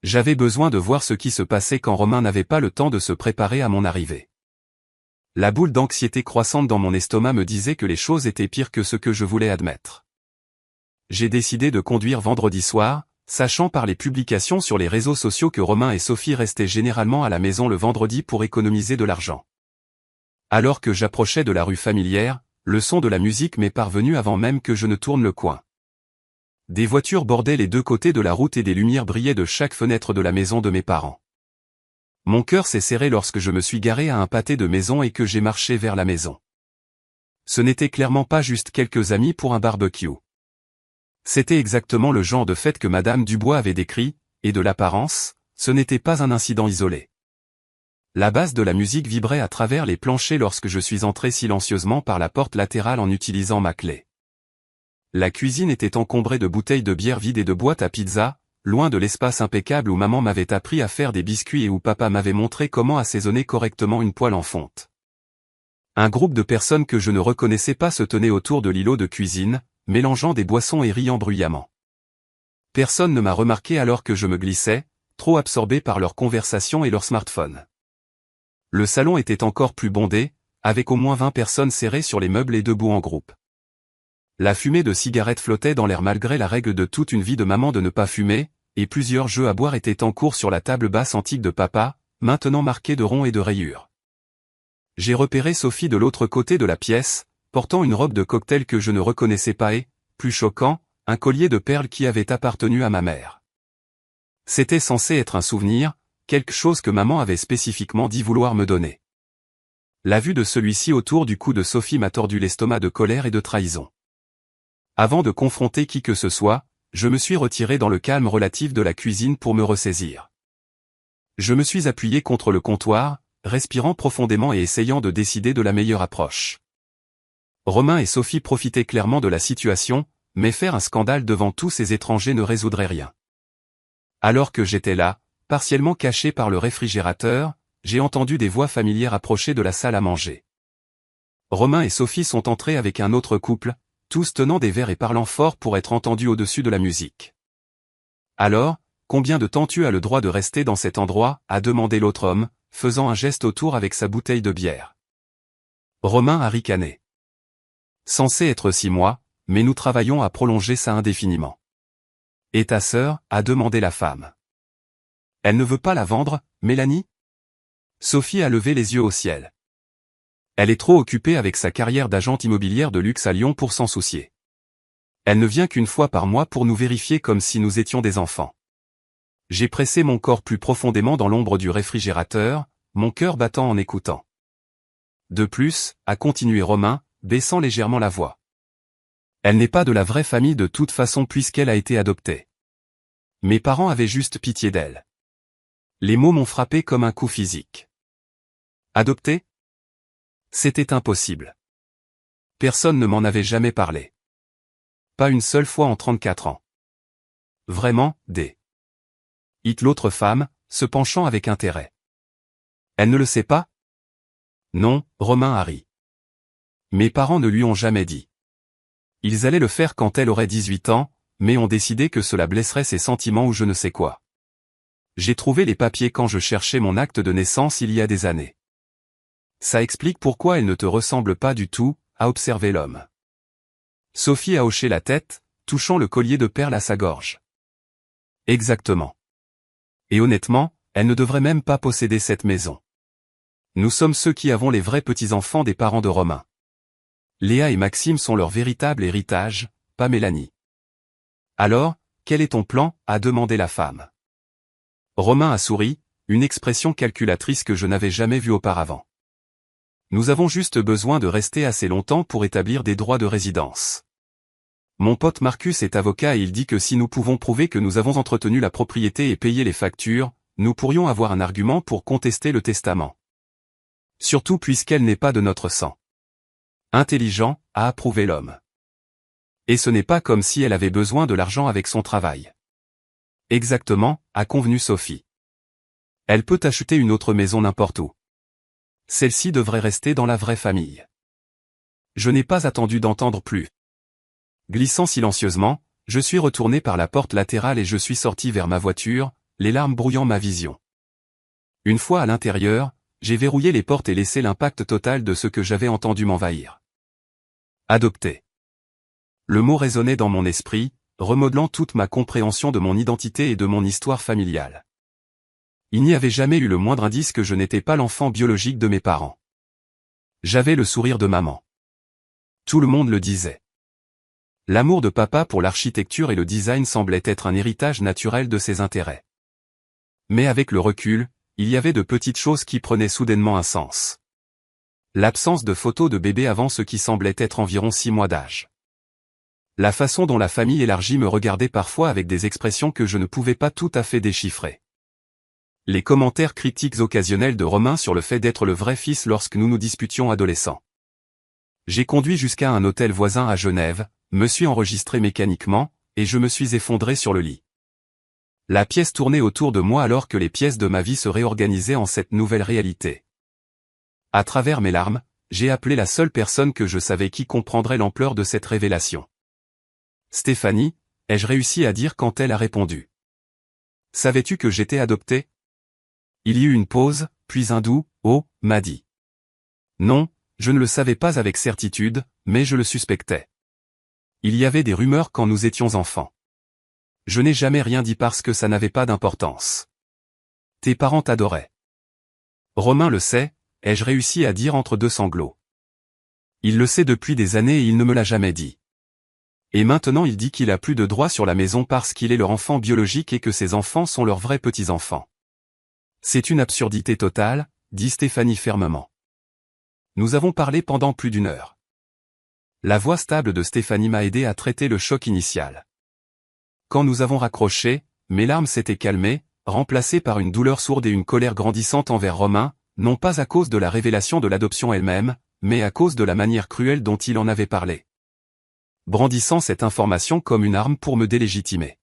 J'avais besoin de voir ce qui se passait quand Romain n'avait pas le temps de se préparer à mon arrivée. La boule d'anxiété croissante dans mon estomac me disait que les choses étaient pires que ce que je voulais admettre. J'ai décidé de conduire vendredi soir, sachant par les publications sur les réseaux sociaux que Romain et Sophie restaient généralement à la maison le vendredi pour économiser de l'argent. Alors que j'approchais de la rue familière, le son de la musique m'est parvenu avant même que je ne tourne le coin. Des voitures bordaient les deux côtés de la route et des lumières brillaient de chaque fenêtre de la maison de mes parents. Mon cœur s'est serré lorsque je me suis garé à un pâté de maison et que j'ai marché vers la maison. Ce n'était clairement pas juste quelques amis pour un barbecue. C'était exactement le genre de fête que Madame Dubois avait décrit, et de l'apparence, ce n'était pas un incident isolé. La basse de la musique vibrait à travers les planchers lorsque je suis entré silencieusement par la porte latérale en utilisant ma clé. La cuisine était encombrée de bouteilles de bière vides et de boîtes à pizza, loin de l'espace impeccable où maman m'avait appris à faire des biscuits et où papa m'avait montré comment assaisonner correctement une poêle en fonte. Un groupe de personnes que je ne reconnaissais pas se tenait autour de l'îlot de cuisine, mélangeant des boissons et riant bruyamment. Personne ne m'a remarqué alors que je me glissais, trop absorbé par leur conversation et leur smartphone. Le salon était encore plus bondé, avec au moins 20 personnes serrées sur les meubles et debout en groupe. La fumée de cigarettes flottait dans l'air malgré la règle de toute une vie de maman de ne pas fumer, et plusieurs jeux à boire étaient en cours sur la table basse antique de papa, maintenant marquée de ronds et de rayures. J'ai repéré Sophie de l'autre côté de la pièce, portant une robe de cocktail que je ne reconnaissais pas et, plus choquant, un collier de perles qui avait appartenu à ma mère. C'était censé être un souvenir, quelque chose que maman avait spécifiquement dit vouloir me donner. La vue de celui-ci autour du cou de Sophie m'a tordu l'estomac de colère et de trahison. Avant de confronter qui que ce soit, je me suis retiré dans le calme relatif de la cuisine pour me ressaisir. Je me suis appuyé contre le comptoir, respirant profondément et essayant de décider de la meilleure approche. Romain et Sophie profitaient clairement de la situation, mais faire un scandale devant tous ces étrangers ne résoudrait rien. Alors que j'étais là, partiellement caché par le réfrigérateur, j'ai entendu des voix familières approcher de la salle à manger. Romain et Sophie sont entrés avec un autre couple, tous tenant des verres et parlant fort pour être entendus au-dessus de la musique. Alors, combien de temps tu as le droit de rester dans cet endroit, a demandé l'autre homme, faisant un geste autour avec sa bouteille de bière. Romain a ricané. Censé être 6 mois, mais nous travaillons à prolonger ça indéfiniment. Et ta sœur, a demandé la femme. Elle ne veut pas la vendre, Mélanie? Sophie a levé les yeux au ciel. Elle est trop occupée avec sa carrière d'agente immobilière de luxe à Lyon pour s'en soucier. Elle ne vient qu'une fois par mois pour nous vérifier comme si nous étions des enfants. J'ai pressé mon corps plus profondément dans l'ombre du réfrigérateur, mon cœur battant en écoutant. De plus, a continué Romain, baissant légèrement la voix. Elle n'est pas de la vraie famille de toute façon puisqu'elle a été adoptée. Mes parents avaient juste pitié d'elle. Les mots m'ont frappé comme un coup physique. Adoptée? C'était impossible. Personne ne m'en avait jamais parlé. Pas une seule fois en 34 ans. Vraiment, hit l'autre femme, se penchant avec intérêt. Elle ne le sait pas? Non, Romain a ri. Mes parents ne lui ont jamais dit. Ils allaient le faire quand elle aurait 18 ans, mais ont décidé que cela blesserait ses sentiments ou je ne sais quoi. J'ai trouvé les papiers quand je cherchais mon acte de naissance il y a des années. Ça explique pourquoi elle ne te ressemble pas du tout, a observé l'homme. Sophie a hoché la tête, touchant le collier de perles à sa gorge. Exactement. Et honnêtement, elle ne devrait même pas posséder cette maison. Nous sommes ceux qui avons les vrais petits-enfants des parents de Romain. Léa et Maxime sont leur véritable héritage, pas Mélanie. Alors, quel est ton plan, a demandé la femme. Romain a souri, une expression calculatrice que je n'avais jamais vue auparavant. Nous avons juste besoin de rester assez longtemps pour établir des droits de résidence. Mon pote Marcus est avocat et il dit que si nous pouvons prouver que nous avons entretenu la propriété et payé les factures, nous pourrions avoir un argument pour contester le testament. Surtout puisqu'elle n'est pas de notre sang. Intelligent, a approuvé l'homme. Et ce n'est pas comme si elle avait besoin de l'argent avec son travail. Exactement, a convenu Sophie. Elle peut acheter une autre maison n'importe où. Celle-ci devrait rester dans la vraie famille. Je n'ai pas attendu d'entendre plus. Glissant silencieusement, je suis retourné par la porte latérale et je suis sorti vers ma voiture, les larmes brouillant ma vision. Une fois à l'intérieur, j'ai verrouillé les portes et laissé l'impact total de ce que j'avais entendu m'envahir. Adopté. Le mot résonnait dans mon esprit, remodelant toute ma compréhension de mon identité et de mon histoire familiale. Il n'y avait jamais eu le moindre indice que je n'étais pas l'enfant biologique de mes parents. J'avais le sourire de maman. Tout le monde le disait. L'amour de papa pour l'architecture et le design semblait être un héritage naturel de ses intérêts. Mais avec le recul, il y avait de petites choses qui prenaient soudainement un sens. L'absence de photos de bébé avant ce qui semblait être environ 6 mois d'âge. La façon dont la famille élargie me regardait parfois avec des expressions que je ne pouvais pas tout à fait déchiffrer. Les commentaires critiques occasionnels de Romain sur le fait d'être le vrai fils lorsque nous nous disputions adolescents. J'ai conduit jusqu'à un hôtel voisin à Genève, me suis enregistré mécaniquement, et je me suis effondré sur le lit. La pièce tournait autour de moi alors que les pièces de ma vie se réorganisaient en cette nouvelle réalité. À travers mes larmes, j'ai appelé la seule personne que je savais qui comprendrait l'ampleur de cette révélation. Stéphanie, ai-je réussi à dire quand elle a répondu. Savais-tu que j'étais adopté? Il y eut une pause, puis un doux « Oh » m'a dit. Non, je ne le savais pas avec certitude, mais je le suspectais. Il y avait des rumeurs quand nous étions enfants. Je n'ai jamais rien dit parce que ça n'avait pas d'importance. Tes parents t'adoraient. Romain le sait, ai-je réussi à dire entre deux sanglots. Il le sait depuis des années et il ne me l'a jamais dit. Et maintenant il dit qu'il a plus de droit sur la maison parce qu'il est leur enfant biologique et que ses enfants sont leurs vrais petits-enfants. C'est une absurdité totale, dit Stéphanie fermement. Nous avons parlé pendant plus d'1 heure. La voix stable de Stéphanie m'a aidé à traiter le choc initial. Quand nous avons raccroché, mes larmes s'étaient calmées, remplacées par une douleur sourde et une colère grandissante envers Romain, non pas à cause de la révélation de l'adoption elle-même, mais à cause de la manière cruelle dont il en avait parlé. Brandissant cette information comme une arme pour me délégitimer.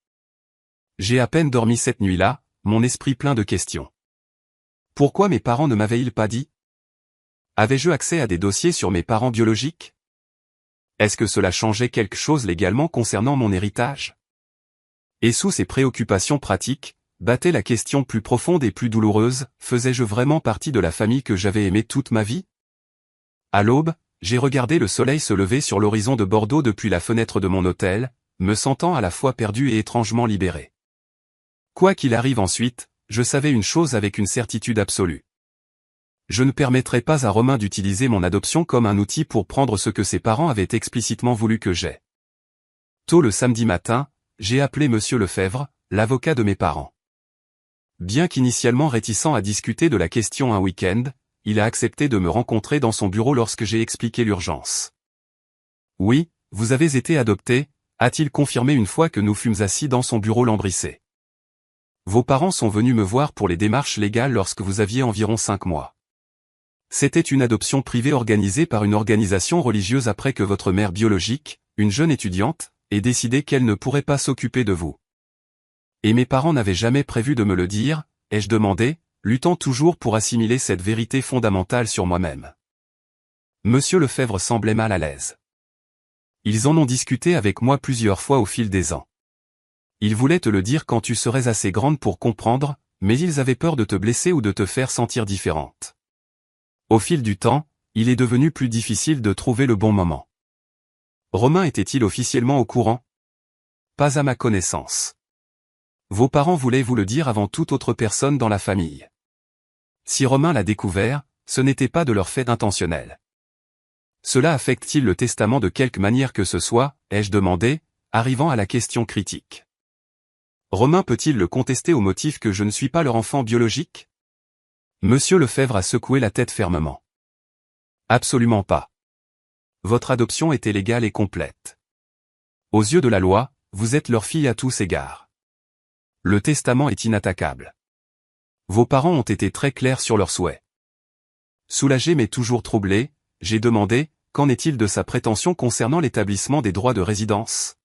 J'ai à peine dormi cette nuit-là, mon esprit plein de questions. Pourquoi mes parents ne m'avaient-ils pas dit? Avais-je accès à des dossiers sur mes parents biologiques? Est-ce que cela changeait quelque chose légalement concernant mon héritage? Et sous ces préoccupations pratiques, battait la question plus profonde et plus douloureuse, faisais-je vraiment partie de la famille que j'avais aimée toute ma vie? À l'aube, j'ai regardé le soleil se lever sur l'horizon de Bordeaux depuis la fenêtre de mon hôtel, me sentant à la fois perdu et étrangement libéré. Quoi qu'il arrive ensuite, je savais une chose avec une certitude absolue. Je ne permettrai pas à Romain d'utiliser mon adoption comme un outil pour prendre ce que ses parents avaient explicitement voulu que j'aie. Tôt le samedi matin, j'ai appelé Monsieur Lefebvre, l'avocat de mes parents. Bien qu'initialement réticent à discuter de la question un week-end, il a accepté de me rencontrer dans son bureau lorsque j'ai expliqué l'urgence. Oui, vous avez été adopté, a-t-il confirmé une fois que nous fûmes assis dans son bureau lambrissé. Vos parents sont venus me voir pour les démarches légales lorsque vous aviez environ 5 mois. C'était une adoption privée organisée par une organisation religieuse après que votre mère biologique, une jeune étudiante, ait décidé qu'elle ne pourrait pas s'occuper de vous. Et mes parents n'avaient jamais prévu de me le dire, ai-je demandé, luttant toujours pour assimiler cette vérité fondamentale sur moi-même. Monsieur Lefebvre semblait mal à l'aise. Ils en ont discuté avec moi plusieurs fois au fil des ans. Ils voulaient te le dire quand tu serais assez grande pour comprendre, mais ils avaient peur de te blesser ou de te faire sentir différente. Au fil du temps, il est devenu plus difficile de trouver le bon moment. Romain était-il officiellement au courant? Pas à ma connaissance. Vos parents voulaient vous le dire avant toute autre personne dans la famille. Si Romain l'a découvert, ce n'était pas de leur fait intentionnel. Cela affecte-t-il le testament de quelque manière que ce soit, ai-je demandé, arrivant à la question critique. Romain peut-il le contester au motif que je ne suis pas leur enfant biologique? Monsieur Lefebvre a secoué la tête fermement. Absolument pas. Votre adoption était légale et complète. Aux yeux de la loi, vous êtes leur fille à tous égards. Le testament est inattaquable. Vos parents ont été très clairs sur leurs souhaits. Soulagé mais toujours troublé, j'ai demandé, qu'en est-il de sa prétention concernant l'établissement des droits de résidence?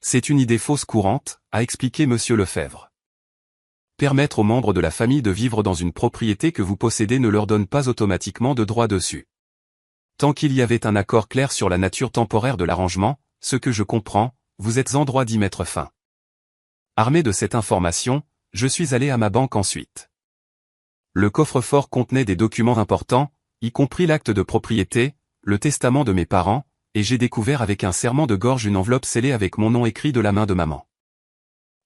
C'est une idée fausse courante, a expliqué Monsieur Lefebvre. Permettre aux membres de la famille de vivre dans une propriété que vous possédez ne leur donne pas automatiquement de droit dessus. Tant qu'il y avait un accord clair sur la nature temporaire de l'arrangement, ce que je comprends, vous êtes en droit d'y mettre fin. Armé de cette information, je suis allé à ma banque ensuite. Le coffre-fort contenait des documents importants, y compris l'acte de propriété, le testament de mes parents, et j'ai découvert avec un serrement de gorge une enveloppe scellée avec mon nom écrit de la main de maman.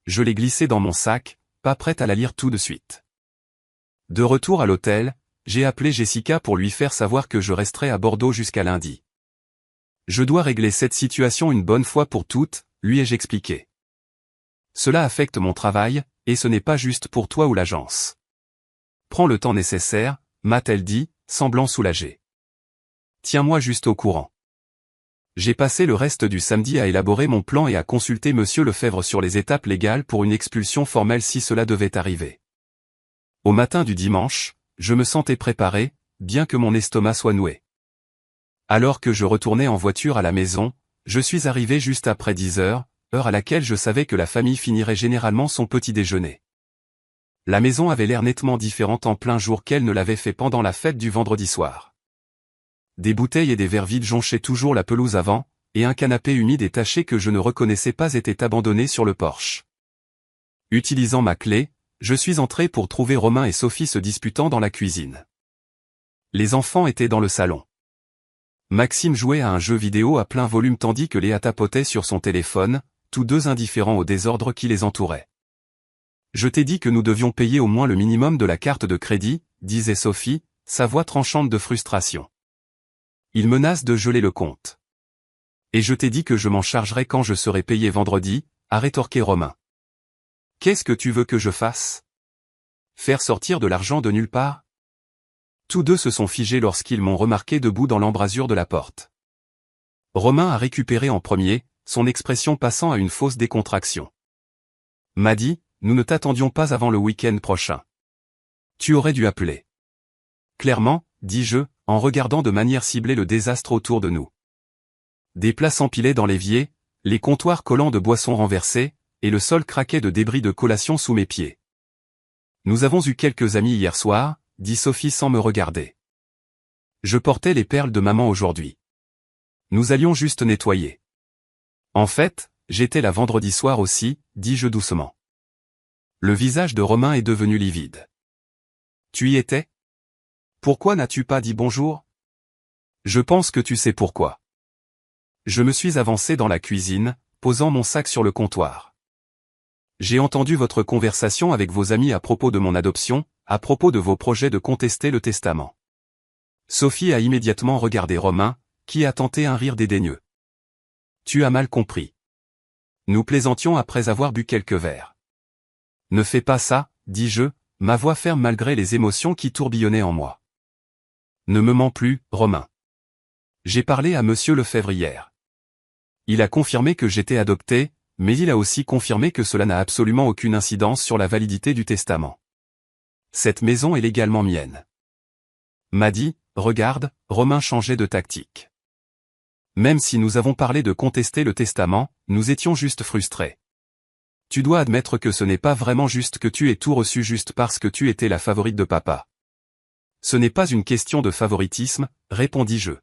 Je l'ai glissée dans mon sac, pas prête à la lire tout de suite. De retour à l'hôtel, j'ai appelé Jessica pour lui faire savoir que je resterais à Bordeaux jusqu'à lundi. Je dois régler cette situation une bonne fois pour toutes, lui ai-je expliqué. Cela affecte mon travail, et ce n'est pas juste pour toi ou l'agence. Prends le temps nécessaire, m'a-t-elle dit, semblant soulagée. Tiens-moi juste au courant. J'ai passé le reste du samedi à élaborer mon plan et à consulter Monsieur Lefebvre sur les étapes légales pour une expulsion formelle si cela devait arriver. Au matin du dimanche, je me sentais préparé, bien que mon estomac soit noué. Alors que je retournais en voiture à la maison, je suis arrivé juste après 10 heures, heure à laquelle je savais que la famille finirait généralement son petit déjeuner. La maison avait l'air nettement différente en plein jour qu'elle ne l'avait fait pendant la fête du vendredi soir. Des bouteilles et des verres vides jonchaient toujours la pelouse avant, et un canapé humide et taché que je ne reconnaissais pas était abandonné sur le porche. Utilisant ma clé, je suis entré pour trouver Romain et Sophie se disputant dans la cuisine. Les enfants étaient dans le salon. Maxime jouait à un jeu vidéo à plein volume tandis que Léa tapotait sur son téléphone, tous deux indifférents au désordre qui les entourait. Je t'ai dit que nous devions payer au moins le minimum de la carte de crédit, disait Sophie, sa voix tranchante de frustration. Il menace de geler le compte. Et je t'ai dit que je m'en chargerais quand je serai payé vendredi, a rétorqué Romain. Qu'est-ce que tu veux que je fasse? Faire sortir de l'argent de nulle part? Tous deux se sont figés lorsqu'ils m'ont remarqué debout dans l'embrasure de la porte. Romain a récupéré en premier, son expression passant à une fausse décontraction. M'a dit, nous ne t'attendions pas avant le week-end prochain. Tu aurais dû appeler. Clairement, dis-je, en regardant de manière ciblée le désastre autour de nous. Des plats s'empilaient dans l'évier, les comptoirs collants de boissons renversés, et le sol craquait de débris de collation sous mes pieds. Nous avons eu quelques amis hier soir, dit Sophie sans me regarder. Je portais les perles de maman aujourd'hui. Nous allions juste nettoyer. En fait, j'étais là vendredi soir aussi, dis-je doucement. Le visage de Romain est devenu livide. Tu y étais? Pourquoi n'as-tu pas dit bonjour? Je pense que tu sais pourquoi. Je me suis avancé dans la cuisine, posant mon sac sur le comptoir. J'ai entendu votre conversation avec vos amis à propos de mon adoption, à propos de vos projets de contester le testament. Sophie a immédiatement regardé Romain, qui a tenté un rire dédaigneux. Tu as mal compris. Nous plaisantions après avoir bu quelques verres. Ne fais pas ça, dis-je, ma voix ferme malgré les émotions qui tourbillonnaient en moi. Ne me mens plus, Romain. J'ai parlé à Monsieur Lefebvre hier. Il a confirmé que j'étais adopté, mais il a aussi confirmé que cela n'a absolument aucune incidence sur la validité du testament. Cette maison est légalement mienne. M'a dit, regarde, Romain changeait de tactique. Même si nous avons parlé de contester le testament, nous étions juste frustrés. Tu dois admettre que ce n'est pas vraiment juste que tu aies tout reçu juste parce que tu étais la favorite de papa. Ce n'est pas une question de favoritisme, répondis-je.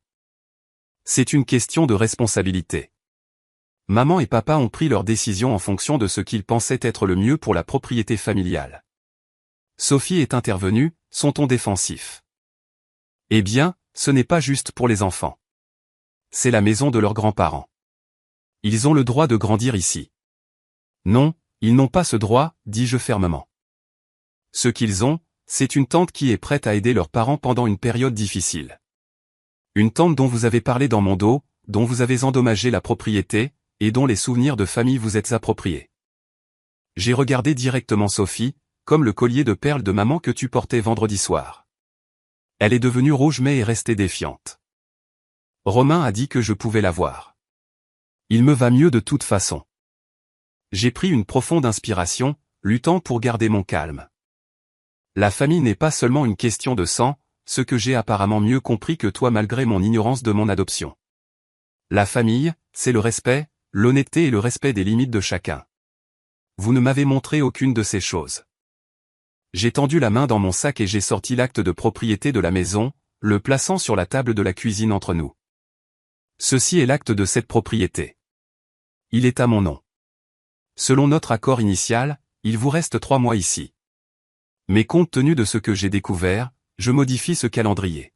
C'est une question de responsabilité. Maman et papa ont pris leurs décisions en fonction de ce qu'ils pensaient être le mieux pour la propriété familiale. Sophie est intervenue, son ton défensif. Eh bien, ce n'est pas juste pour les enfants. C'est la maison de leurs grands-parents. Ils ont le droit de grandir ici. Non, ils n'ont pas ce droit, dis-je fermement. Ce qu'ils ont, c'est une tante qui est prête à aider leurs parents pendant une période difficile. Une tante dont vous avez parlé dans mon dos, dont vous avez endommagé la propriété, et dont les souvenirs de famille vous êtes appropriés. J'ai regardé directement Sophie, comme le collier de perles de maman que tu portais vendredi soir. Elle est devenue rouge mais est restée défiante. Romain a dit que je pouvais la voir. Il me va mieux de toute façon. J'ai pris une profonde inspiration, luttant pour garder mon calme. La famille n'est pas seulement une question de sang, ce que j'ai apparemment mieux compris que toi malgré mon ignorance de mon adoption. La famille, c'est le respect, l'honnêteté et le respect des limites de chacun. Vous ne m'avez montré aucune de ces choses. J'ai tendu la main dans mon sac et j'ai sorti l'acte de propriété de la maison, le plaçant sur la table de la cuisine entre nous. Ceci est l'acte de cette propriété. Il est à mon nom. Selon notre accord initial, il vous reste 3 mois ici. Mais compte tenu de ce que j'ai découvert, je modifie ce calendrier.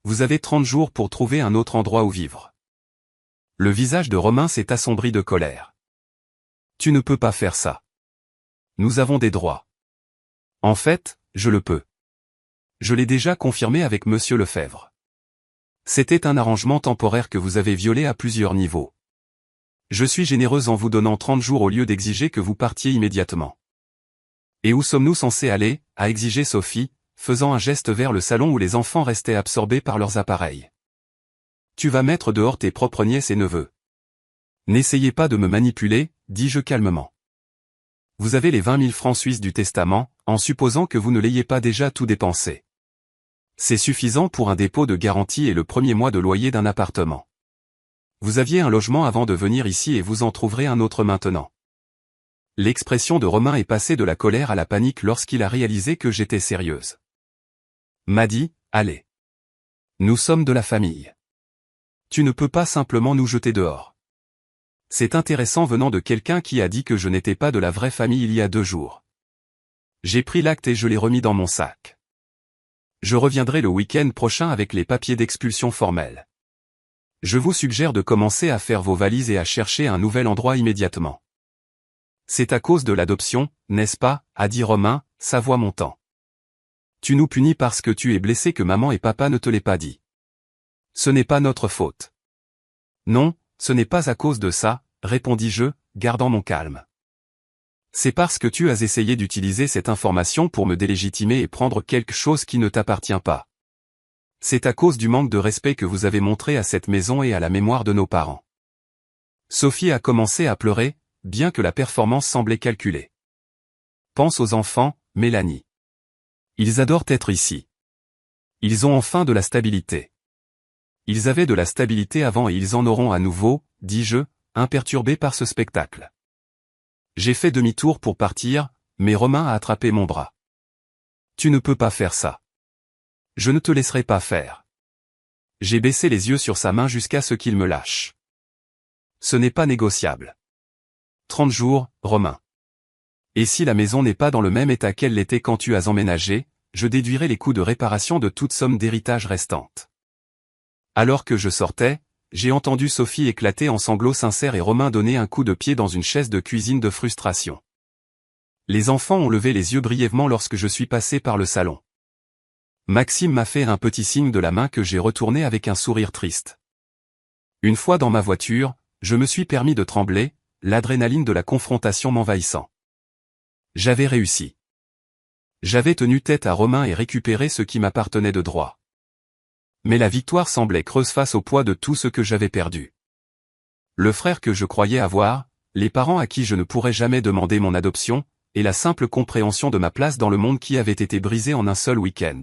Vous avez 30 jours pour trouver un autre endroit où vivre. Le visage de Romain s'est assombri de colère. Tu ne peux pas faire ça. Nous avons des droits. En fait, je le peux. Je l'ai déjà confirmé avec Monsieur Lefebvre. C'était un arrangement temporaire que vous avez violé à plusieurs niveaux. Je suis généreuse en vous donnant 30 jours au lieu d'exiger que vous partiez immédiatement. Et où sommes-nous censés aller, a exigé Sophie, faisant un geste vers le salon où les enfants restaient absorbés par leurs appareils. Tu vas mettre dehors tes propres nièces et neveux. N'essayez pas de me manipuler, dis-je calmement. Vous avez les 20 000 francs suisses du testament, en supposant que vous ne l'ayez pas déjà tout dépensé. C'est suffisant pour un dépôt de garantie et le premier mois de loyer d'un appartement. Vous aviez un logement avant de venir ici et vous en trouverez un autre maintenant. L'expression de Romain est passée de la colère à la panique lorsqu'il a réalisé que j'étais sérieuse. M'a dit, allez. Nous sommes de la famille. Tu ne peux pas simplement nous jeter dehors. C'est intéressant venant de quelqu'un qui a dit que je n'étais pas de la vraie famille il y a 2 jours. J'ai pris l'acte et je l'ai remis dans mon sac. Je reviendrai le week-end prochain avec les papiers d'expulsion formels. Je vous suggère de commencer à faire vos valises et à chercher un nouvel endroit immédiatement. C'est à cause de l'adoption, n'est-ce pas, a dit Romain, sa voix montant. Tu nous punis parce que tu es blessé que maman et papa ne te l'aient pas dit. Ce n'est pas notre faute. Non, ce n'est pas à cause de ça, répondis-je, gardant mon calme. C'est parce que tu as essayé d'utiliser cette information pour me délégitimer et prendre quelque chose qui ne t'appartient pas. C'est à cause du manque de respect que vous avez montré à cette maison et à la mémoire de nos parents. Sophie a commencé à pleurer, bien que la performance semblait calculée. Pense aux enfants, Mélanie. Ils adorent être ici. Ils ont enfin de la stabilité. Ils avaient de la stabilité avant et ils en auront à nouveau, dis-je, imperturbé par ce spectacle. J'ai fait demi-tour pour partir, mais Romain a attrapé mon bras. Tu ne peux pas faire ça. Je ne te laisserai pas faire. J'ai baissé les yeux sur sa main jusqu'à ce qu'il me lâche. Ce n'est pas négociable. 30 jours, Romain. Et si la maison n'est pas dans le même état qu'elle l'était quand tu as emménagé, je déduirai les coûts de réparation de toute somme d'héritage restante. Alors que je sortais, j'ai entendu Sophie éclater en sanglots sincères et Romain donner un coup de pied dans une chaise de cuisine de frustration. Les enfants ont levé les yeux brièvement lorsque je suis passé par le salon. Maxime m'a fait un petit signe de la main que j'ai retourné avec un sourire triste. Une fois dans ma voiture, je me suis permis de trembler, l'adrénaline de la confrontation m'envahissant. J'avais réussi. J'avais tenu tête à Romain et récupéré ce qui m'appartenait de droit. Mais la victoire semblait creuse face au poids de tout ce que j'avais perdu. Le frère que je croyais avoir, les parents à qui je ne pourrais jamais demander mon adoption, et la simple compréhension de ma place dans le monde qui avait été brisée en un seul week-end.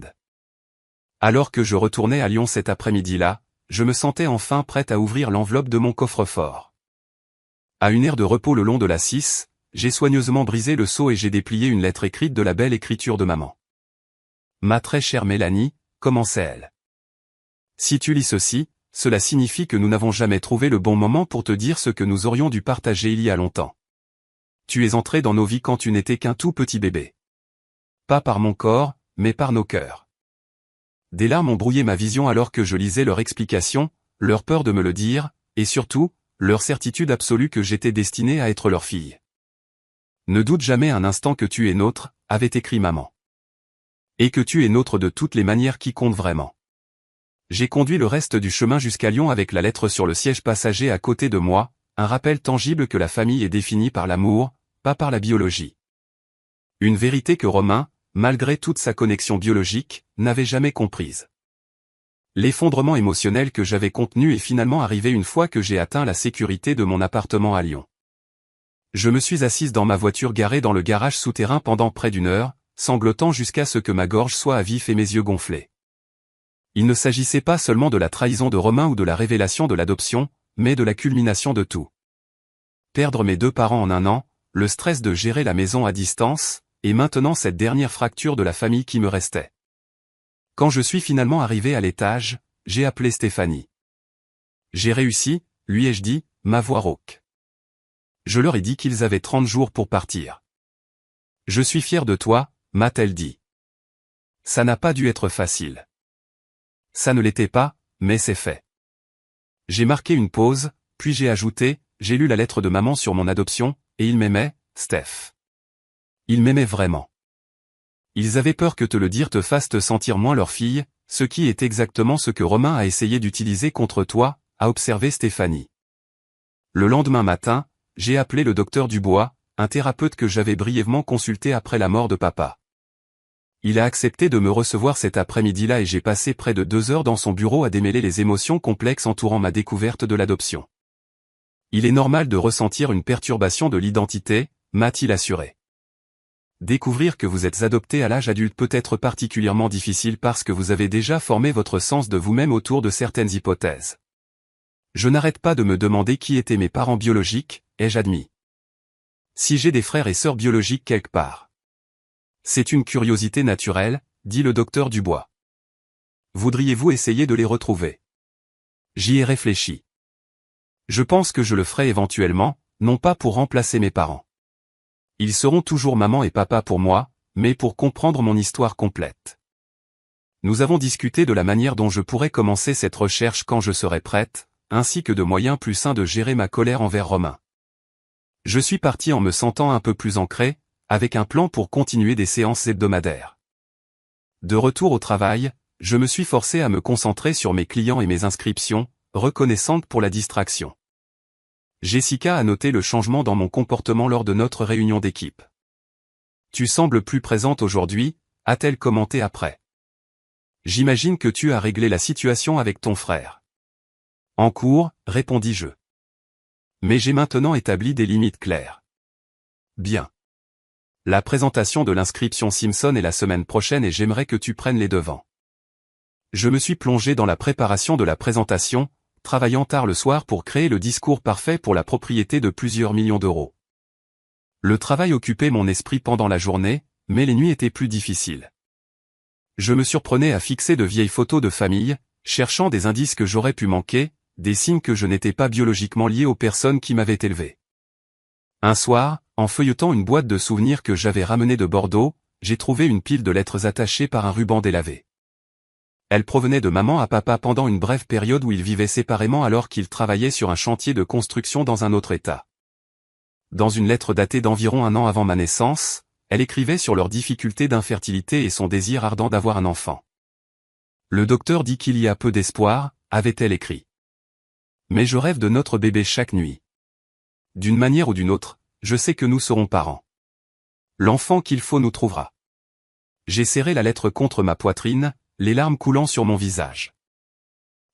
Alors que je retournais à Lyon cet après-midi-là, je me sentais enfin prête à ouvrir l'enveloppe de mon coffre-fort. À une aire de repos le long de la 6, j'ai soigneusement brisé le sceau et j'ai déplié une lettre écrite de la belle écriture de maman. Ma très chère Mélanie, commençait-elle. Si tu lis ceci, cela signifie que nous n'avons jamais trouvé le bon moment pour te dire ce que nous aurions dû partager il y a longtemps. Tu es entré dans nos vies quand tu n'étais qu'un tout petit bébé. Pas par mon corps, mais par nos cœurs. Des larmes ont brouillé ma vision alors que je lisais leur explication, leur peur de me le dire, et surtout, leur certitude absolue que j'étais destiné à être leur fille. Ne doute jamais un instant que tu es nôtre, avait écrit maman. Et que tu es nôtre de toutes les manières qui comptent vraiment. J'ai conduit le reste du chemin jusqu'à Lyon avec la lettre sur le siège passager à côté de moi, un rappel tangible que la famille est définie par l'amour, pas par la biologie. Une vérité que Romain, malgré toute sa connexion biologique, n'avait jamais comprise. L'effondrement émotionnel que j'avais contenu est finalement arrivé une fois que j'ai atteint la sécurité de mon appartement à Lyon. Je me suis assise dans ma voiture garée dans le garage souterrain pendant près d'1 heure, sanglotant jusqu'à ce que ma gorge soit à vif et mes yeux gonflés. Il ne s'agissait pas seulement de la trahison de Romain ou de la révélation de l'adoption, mais de la culmination de tout. Perdre mes 2 parents en 1 an, le stress de gérer la maison à distance, et maintenant cette dernière fracture de la famille qui me restait. Quand je suis finalement arrivé à l'étage, j'ai appelé Stéphanie. J'ai réussi, lui ai-je dit, ma voix rauque. Je leur ai dit qu'ils avaient 30 jours pour partir. Je suis fier de toi, m'a-t-elle dit. Ça n'a pas dû être facile. Ça ne l'était pas, mais c'est fait. J'ai marqué une pause, puis j'ai ajouté, j'ai lu la lettre de maman sur mon adoption, et ils m'aimaient, Steph. Ils m'aimaient vraiment. Ils avaient peur que te le dire te fasse te sentir moins leur fille, ce qui est exactement ce que Romain a essayé d'utiliser contre toi, a observé Stéphanie. Le lendemain matin, j'ai appelé le docteur Dubois, un thérapeute que j'avais brièvement consulté après la mort de papa. Il a accepté de me recevoir cet après-midi-là et j'ai passé près de 2 heures dans son bureau à démêler les émotions complexes entourant ma découverte de l'adoption. Il est normal de ressentir une perturbation de l'identité, m'a-t-il assuré. Découvrir que vous êtes adopté à l'âge adulte peut être particulièrement difficile parce que vous avez déjà formé votre sens de vous-même autour de certaines hypothèses. Je n'arrête pas de me demander qui étaient mes parents biologiques, ai-je admis. Si j'ai des frères et sœurs biologiques quelque part. C'est une curiosité naturelle, dit le docteur Dubois. Voudriez-vous essayer de les retrouver? J'y ai réfléchi. Je pense que je le ferai éventuellement, non pas pour remplacer mes parents. Ils seront toujours maman et papa pour moi, mais pour comprendre mon histoire complète. Nous avons discuté de la manière dont je pourrais commencer cette recherche quand je serai prête, ainsi que de moyens plus sains de gérer ma colère envers Romain. Je suis parti en me sentant un peu plus ancré, avec un plan pour continuer des séances hebdomadaires. De retour au travail, je me suis forcé à me concentrer sur mes clients et mes inscriptions, reconnaissante pour la distraction. Jessica a noté le changement dans mon comportement lors de notre réunion d'équipe. Tu sembles plus présente aujourd'hui, a-t-elle commenté après. J'imagine que tu as réglé la situation avec ton frère. En cours, répondis-je. Mais j'ai maintenant établi des limites claires. Bien. La présentation de l'inscription Simpson est la semaine prochaine et j'aimerais que tu prennes les devants. Je me suis plongé dans la préparation de la présentation, travaillant tard le soir pour créer le discours parfait pour la propriété de plusieurs millions d'euros. Le travail occupait mon esprit pendant la journée, mais les nuits étaient plus difficiles. Je me surprenais à fixer de vieilles photos de famille, cherchant des indices que j'aurais pu manquer, des signes que je n'étais pas biologiquement lié aux personnes qui m'avaient élevé. Un soir, en feuilletant une boîte de souvenirs que j'avais ramenée de Bordeaux, j'ai trouvé une pile de lettres attachées par un ruban délavé. Elles provenaient de maman à papa pendant une brève période où ils vivaient séparément alors qu'ils travaillaient sur un chantier de construction dans un autre état. Dans une lettre datée d'environ 1 an avant ma naissance, elle écrivait sur leurs difficultés d'infertilité et son désir ardent d'avoir un enfant. Le docteur dit qu'il y a peu d'espoir, avait-elle écrit. Mais je rêve de notre bébé chaque nuit. D'une manière ou d'une autre, je sais que nous serons parents. L'enfant qu'il faut nous trouvera. J'ai serré la lettre contre ma poitrine, les larmes coulant sur mon visage.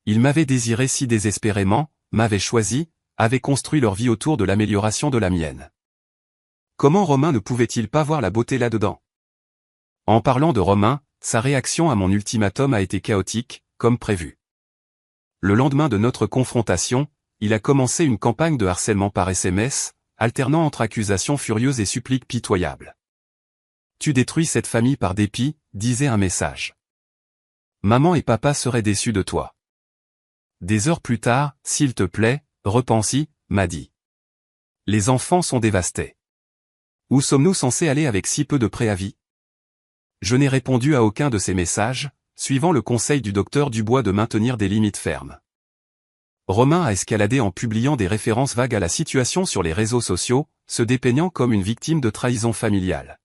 Ils m'avaient désiré si désespérément, m'avaient choisi, avaient construit leur vie autour de l'amélioration de la mienne. Comment Romain ne pouvait-il pas voir la beauté là-dedans? En parlant de Romain, sa réaction à mon ultimatum a été chaotique, comme prévu. Le lendemain de notre confrontation, il a commencé une campagne de harcèlement par SMS, alternant entre accusations furieuses et suppliques pitoyables. Tu détruis cette famille par dépit, disait un message. Maman et papa seraient déçus de toi. Des heures plus tard, s'il te plaît, repense-y, m'a dit. Les enfants sont dévastés. Où sommes-nous censés aller avec si peu de préavis? Je n'ai répondu à aucun de ces messages, suivant le conseil du docteur Dubois de maintenir des limites fermes. Romain a escaladé en publiant des références vagues à la situation sur les réseaux sociaux, se dépeignant comme une victime de trahison familiale.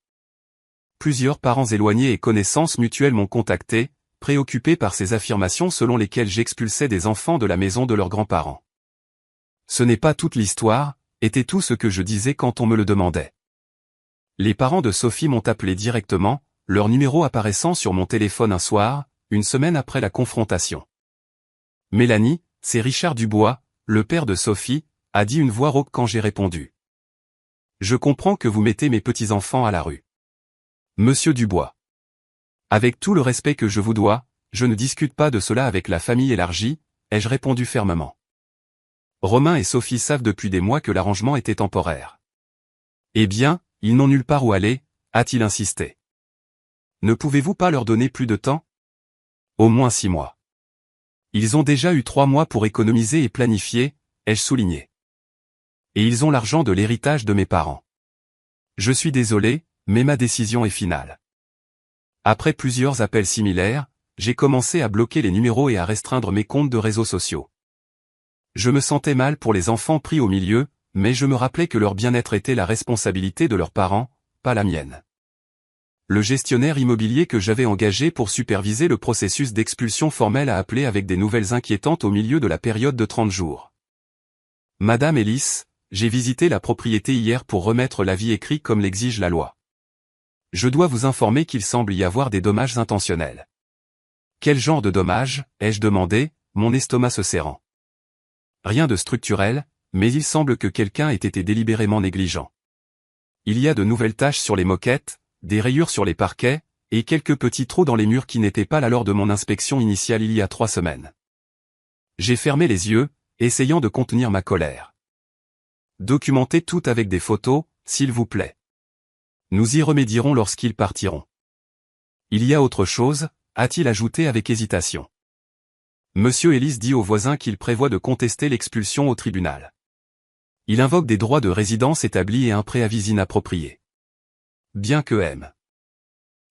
Plusieurs parents éloignés et connaissances mutuelles m'ont contacté, préoccupés par ces affirmations selon lesquelles j'expulsais des enfants de la maison de leurs grands-parents. Ce n'est pas toute l'histoire, était tout ce que je disais quand on me le demandait. Les parents de Sophie m'ont appelé directement, leur numéro apparaissant sur mon téléphone un soir, une semaine après la confrontation. Mélanie, c'est Richard Dubois, le père de Sophie, a dit une voix rauque quand j'ai répondu. Je comprends que vous mettez mes petits-enfants à la rue. Monsieur Dubois. Avec tout le respect que je vous dois, je ne discute pas de cela avec la famille élargie, ai-je répondu fermement. Romain et Sophie savent depuis des mois que l'arrangement était temporaire. Eh bien, ils n'ont nulle part où aller, a-t-il insisté. Ne pouvez-vous pas leur donner plus de temps? Au moins 6 mois. Ils ont déjà eu 3 mois pour économiser et planifier, ai-je souligné. Et ils ont l'argent de l'héritage de mes parents. Je suis désolé, mais ma décision est finale. Après plusieurs appels similaires, j'ai commencé à bloquer les numéros et à restreindre mes comptes de réseaux sociaux. Je me sentais mal pour les enfants pris au milieu, mais je me rappelais que leur bien-être était la responsabilité de leurs parents, pas la mienne. Le gestionnaire immobilier que j'avais engagé pour superviser le processus d'expulsion formelle a appelé avec des nouvelles inquiétantes au milieu de la période de 30 jours. Madame Ellis, j'ai visité la propriété hier pour remettre l'avis écrit comme l'exige la loi. Je dois vous informer qu'il semble y avoir des dommages intentionnels. Quel genre de dommages, ai-je demandé, mon estomac se serrant. Rien de structurel, mais il semble que quelqu'un ait été délibérément négligent. Il y a de nouvelles taches sur les moquettes, des rayures sur les parquets, et quelques petits trous dans les murs qui n'étaient pas là lors de mon inspection initiale il y a 3 semaines. J'ai fermé les yeux, essayant de contenir ma colère. Documentez tout avec des photos, s'il vous plaît. Nous y remédierons lorsqu'ils partiront. Il y a autre chose, a-t-il ajouté avec hésitation. Monsieur Ellis dit au voisin qu'il prévoit de contester l'expulsion au tribunal. Il invoque des droits de résidence établis et un préavis inapproprié. Bien que M.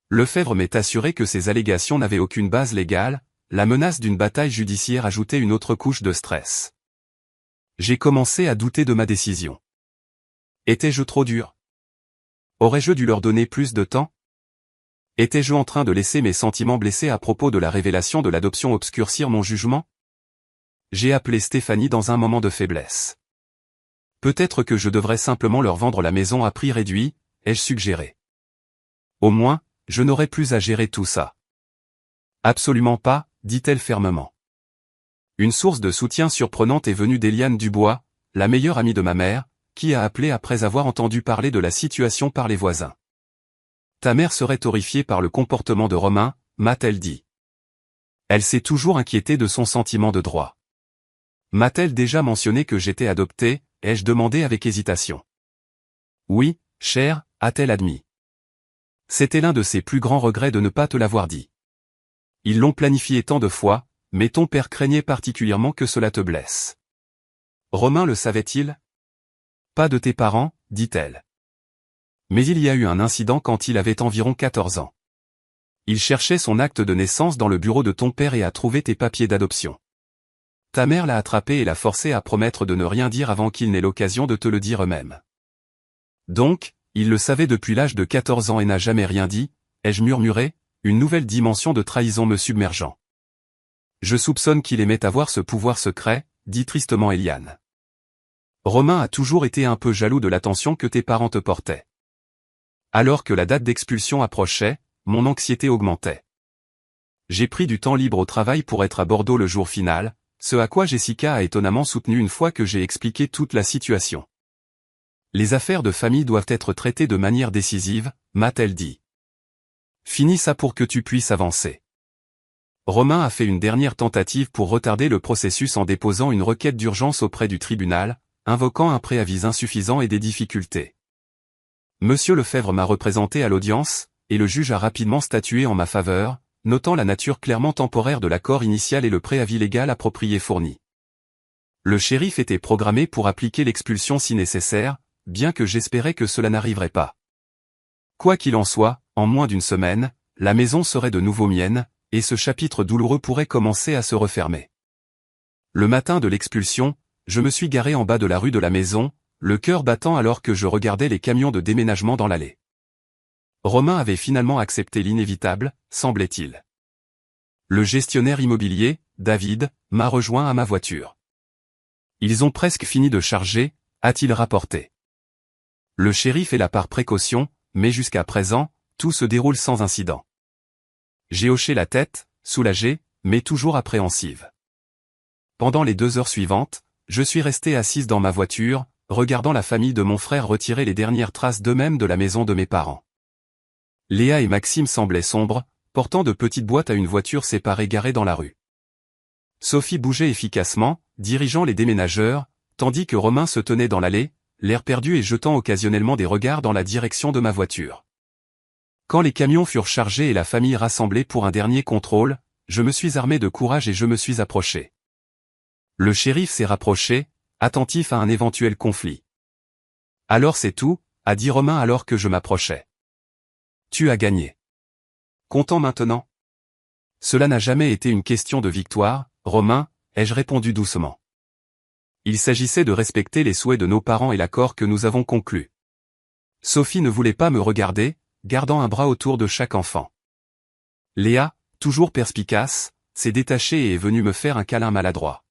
Lefebvre m'ait assuré que ces allégations n'avaient aucune base légale, la menace d'une bataille judiciaire ajoutait une autre couche de stress. J'ai commencé à douter de ma décision. Étais-je trop dur? Aurais-je dû leur donner plus de temps? Étais-je en train de laisser mes sentiments blessés à propos de la révélation de l'adoption obscurcir mon jugement? J'ai appelé Stéphanie dans un moment de faiblesse. Peut-être que je devrais simplement leur vendre la maison à prix réduit, ai-je suggéré. Au moins, je n'aurais plus à gérer tout ça. Absolument pas, dit-elle fermement. Une source de soutien surprenante est venue d'Eliane Dubois, la meilleure amie de ma mère, qui a appelé après avoir entendu parler de la situation par les voisins. Ta mère serait horrifiée par le comportement de Romain, m'a-t-elle dit. Elle s'est toujours inquiétée de son sentiment de droit. M'a-t-elle déjà mentionné que j'étais adopté, ai-je demandé avec hésitation. Oui, chère, a-t-elle admis. C'était l'un de ses plus grands regrets de ne pas te l'avoir dit. Ils l'ont planifié tant de fois, mais ton père craignait particulièrement que cela te blesse. Romain le savait-il? Pas de tes parents, dit-elle. Mais il y a eu un incident quand il avait environ 14 ans. Il cherchait son acte de naissance dans le bureau de ton père et a trouvé tes papiers d'adoption. Ta mère l'a attrapé et l'a forcé à promettre de ne rien dire avant qu'il n'ait l'occasion de te le dire eux-mêmes. Donc, il le savait depuis l'âge de 14 ans et n'a jamais rien dit, ai-je murmuré, une nouvelle dimension de trahison me submergeant. Je soupçonne qu'il aimait avoir ce pouvoir secret, dit tristement Eliane. Romain a toujours été un peu jaloux de l'attention que tes parents te portaient. Alors que la date d'expulsion approchait, mon anxiété augmentait. J'ai pris du temps libre au travail pour être à Bordeaux le jour final, ce à quoi Jessica a étonnamment soutenu une fois que j'ai expliqué toute la situation. Les affaires de famille doivent être traitées de manière décisive, m'a-t-elle dit. Finis ça pour que tu puisses avancer. Romain a fait une dernière tentative pour retarder le processus en déposant une requête d'urgence auprès du tribunal, invoquant un préavis insuffisant et des difficultés. Monsieur Lefebvre m'a représenté à l'audience, et le juge a rapidement statué en ma faveur, notant la nature clairement temporaire de l'accord initial et le préavis légal approprié fourni. Le shérif était programmé pour appliquer l'expulsion si nécessaire, bien que j'espérais que cela n'arriverait pas. Quoi qu'il en soit, en moins d'une semaine, la maison serait de nouveau mienne, et ce chapitre douloureux pourrait commencer à se refermer. Le matin de l'expulsion, je me suis garé en bas de la rue de la maison, le cœur battant alors que je regardais les camions de déménagement dans l'allée. Romain avait finalement accepté l'inévitable, semblait-il. Le gestionnaire immobilier, David, m'a rejoint à ma voiture. Ils ont presque fini de charger, a-t-il rapporté. Le shérif est là par précaution, mais jusqu'à présent, tout se déroule sans incident. J'ai hoché la tête, soulagé, mais toujours appréhensive. Pendant les 2 heures suivantes, je suis resté assise dans ma voiture, regardant la famille de mon frère retirer les dernières traces d'eux-mêmes de la maison de mes parents. Léa et Maxime semblaient sombres, portant de petites boîtes à une voiture séparée garée dans la rue. Sophie bougeait efficacement, dirigeant les déménageurs, tandis que Romain se tenait dans l'allée, l'air perdu et jetant occasionnellement des regards dans la direction de ma voiture. Quand les camions furent chargés et la famille rassemblée pour un dernier contrôle, je me suis armé de courage et je me suis approché. Le shérif s'est rapproché, attentif à un éventuel conflit. Alors c'est tout, a dit Romain alors que je m'approchais. Tu as gagné. Content maintenant? Cela n'a jamais été une question de victoire, Romain, ai-je répondu doucement. Il s'agissait de respecter les souhaits de nos parents et l'accord que nous avons conclu. Sophie ne voulait pas me regarder, gardant un bras autour de chaque enfant. Léa, toujours perspicace, s'est détachée et est venue me faire un câlin maladroit.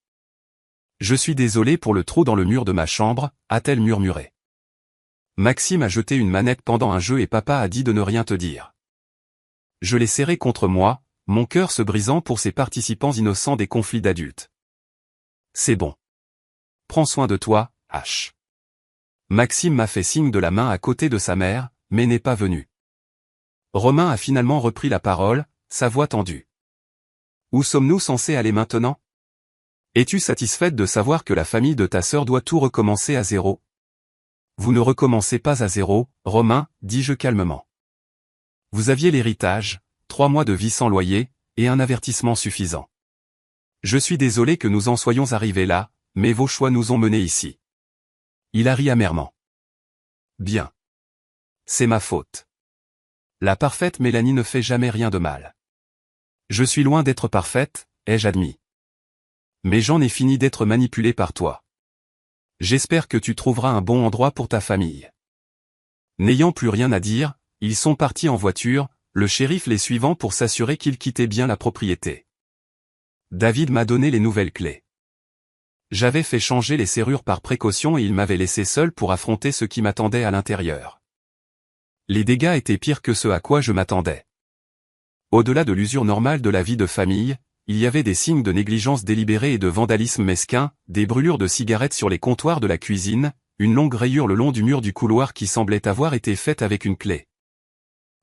Je suis désolé pour le trou dans le mur de ma chambre, a-t-elle murmuré. Maxime a jeté une manette pendant un jeu et papa a dit de ne rien te dire. Je l'ai serré contre moi, mon cœur se brisant pour ces participants innocents des conflits d'adultes. C'est bon. Prends soin de toi, H. Maxime m'a fait signe de la main à côté de sa mère, mais n'est pas venu. Romain a finalement repris la parole, sa voix tendue. Où sommes-nous censés aller maintenant? Es-tu satisfaite de savoir que la famille de ta sœur doit tout recommencer à zéro? Vous ne recommencez pas à zéro, Romain, dis-je calmement. Vous aviez l'héritage, 3 mois de vie sans loyer, et un avertissement suffisant. Je suis désolé que nous en soyons arrivés là, mais vos choix nous ont menés ici. Il a ri amèrement. Bien. C'est ma faute. La parfaite Mélanie ne fait jamais rien de mal. Je suis loin d'être parfaite, ai-je admis. Mais j'en ai fini d'être manipulé par toi. J'espère que tu trouveras un bon endroit pour ta famille. N'ayant plus rien à dire, ils sont partis en voiture, le shérif les suivant pour s'assurer qu'ils quittaient bien la propriété. David m'a donné les nouvelles clés. J'avais fait changer les serrures par précaution et il m'avait laissé seul pour affronter ce qui m'attendait à l'intérieur. Les dégâts étaient pires que ce à quoi je m'attendais. Au-delà de l'usure normale de la vie de famille, il y avait des signes de négligence délibérée et de vandalisme mesquin, des brûlures de cigarettes sur les comptoirs de la cuisine, une longue rayure le long du mur du couloir qui semblait avoir été faite avec une clé.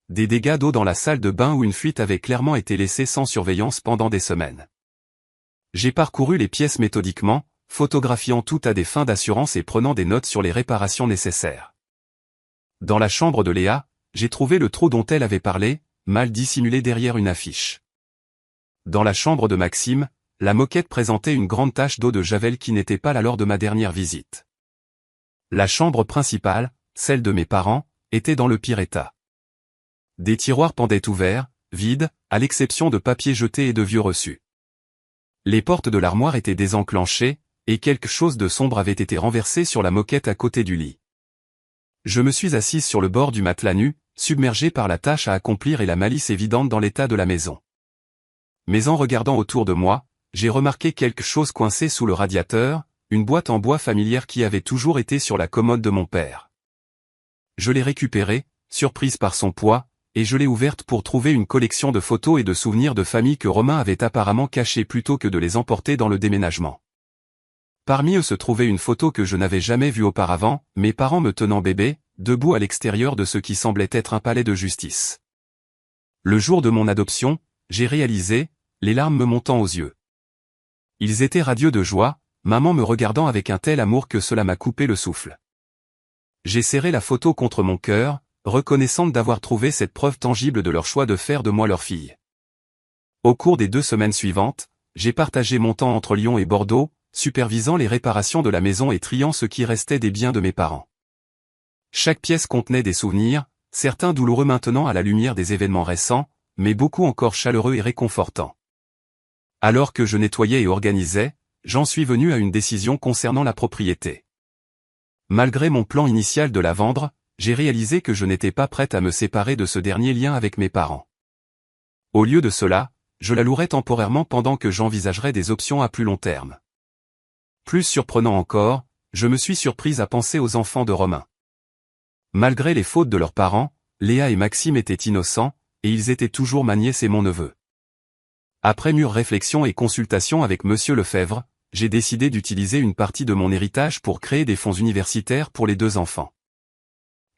Des dégâts d'eau dans la salle de bain où une fuite avait clairement été laissée sans surveillance pendant des semaines. J'ai parcouru les pièces méthodiquement, photographiant tout à des fins d'assurance et prenant des notes sur les réparations nécessaires. Dans la chambre de Léa, j'ai trouvé le trou dont elle avait parlé, mal dissimulé derrière une affiche. Dans la chambre de Maxime, la moquette présentait une grande tache d'eau de javel qui n'était pas là lors de ma dernière visite. La chambre principale, celle de mes parents, était dans le pire état. Des tiroirs pendaient ouverts, vides, à l'exception de papiers jetés et de vieux reçus. Les portes de l'armoire étaient désenclenchées, et quelque chose de sombre avait été renversé sur la moquette à côté du lit. Je me suis assise sur le bord du matelas nu, submergé par la tâche à accomplir et la malice évidente dans l'état de la maison. Mais en regardant autour de moi, j'ai remarqué quelque chose coincé sous le radiateur, une boîte en bois familière qui avait toujours été sur la commode de mon père. Je l'ai récupérée, surprise par son poids, et je l'ai ouverte pour trouver une collection de photos et de souvenirs de famille que Romain avait apparemment cachés plutôt que de les emporter dans le déménagement. Parmi eux se trouvait une photo que je n'avais jamais vue auparavant, mes parents me tenant bébé, debout à l'extérieur de ce qui semblait être un palais de justice. Le jour de mon adoption, j'ai réalisé, les larmes me montant aux yeux. Ils étaient radieux de joie, maman me regardant avec un tel amour que cela m'a coupé le souffle. J'ai serré la photo contre mon cœur, reconnaissante d'avoir trouvé cette preuve tangible de leur choix de faire de moi leur fille. Au cours des 2 semaines suivantes, j'ai partagé mon temps entre Lyon et Bordeaux, supervisant les réparations de la maison et triant ce qui restait des biens de mes parents. Chaque pièce contenait des souvenirs, certains douloureux maintenant à la lumière des événements récents, mais beaucoup encore chaleureux et réconfortants. Alors que je nettoyais et organisais, j'en suis venu à une décision concernant la propriété. Malgré mon plan initial de la vendre, j'ai réalisé que je n'étais pas prête à me séparer de ce dernier lien avec mes parents. Au lieu de cela, je la louerais temporairement pendant que j'envisagerais des options à plus long terme. Plus surprenant encore, je me suis surprise à penser aux enfants de Romain. Malgré les fautes de leurs parents, Léa et Maxime étaient innocents, et ils étaient toujours ma nièce et mon neveu. Après mûre réflexion et consultation avec Monsieur Lefebvre, j'ai décidé d'utiliser une partie de mon héritage pour créer des fonds universitaires pour les 2 enfants.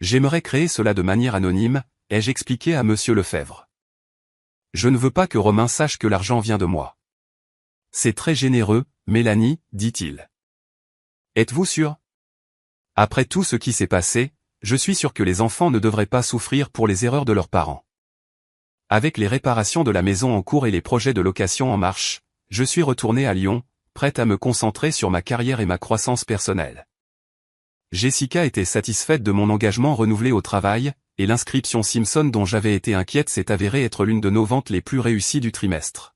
J'aimerais créer cela de manière anonyme, ai-je expliqué à Monsieur Lefebvre. Je ne veux pas que Romain sache que l'argent vient de moi. C'est très généreux, Mélanie, dit-il. Êtes-vous sûre? Après tout ce qui s'est passé, je suis sûr que les enfants ne devraient pas souffrir pour les erreurs de leurs parents. Avec les réparations de la maison en cours et les projets de location en marche, je suis retourné à Lyon, prête à me concentrer sur ma carrière et ma croissance personnelle. Jessica était satisfaite de mon engagement renouvelé au travail, et l'inscription Simpson dont j'avais été inquiète s'est avérée être l'une de nos ventes les plus réussies du trimestre.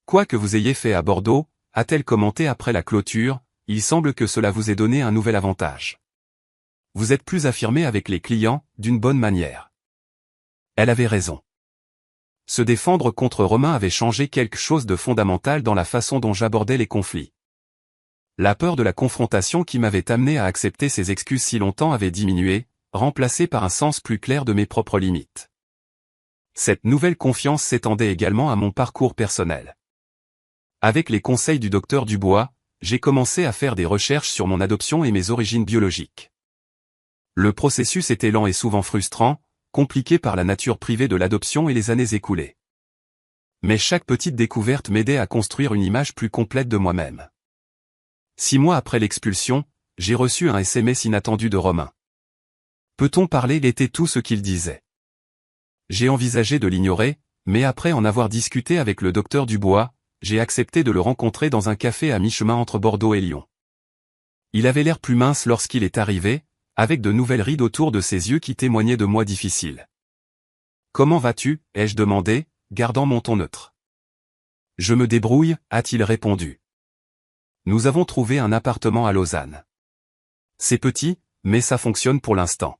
Quoi que vous ayez fait à Bordeaux, a-t-elle commenté après la clôture, il semble que cela vous ait donné un nouvel avantage. Vous êtes plus affirmé avec les clients, d'une bonne manière. Elle avait raison. Se défendre contre Romain avait changé quelque chose de fondamental dans la façon dont j'abordais les conflits. La peur de la confrontation qui m'avait amené à accepter ses excuses si longtemps avait diminué, remplacée par un sens plus clair de mes propres limites. Cette nouvelle confiance s'étendait également à mon parcours personnel. Avec les conseils du docteur Dubois, j'ai commencé à faire des recherches sur mon adoption et mes origines biologiques. Le processus était lent et souvent frustrant, compliqué par la nature privée de l'adoption et les années écoulées. Mais chaque petite découverte m'aidait à construire une image plus complète de moi-même. 6 mois après l'expulsion, j'ai reçu un SMS inattendu de Romain. Peut-on parler? Était tout ce qu'il disait. J'ai envisagé de l'ignorer, mais après en avoir discuté avec le docteur Dubois, j'ai accepté de le rencontrer dans un café à mi-chemin entre Bordeaux et Lyon. Il avait l'air plus mince lorsqu'il est arrivé, avec de nouvelles rides autour de ses yeux qui témoignaient de mois difficiles. « Comment vas-tu » ai-je demandé, gardant mon ton neutre. « Je me débrouille » a-t-il répondu. Nous avons trouvé un appartement à Lausanne. C'est petit, mais ça fonctionne pour l'instant.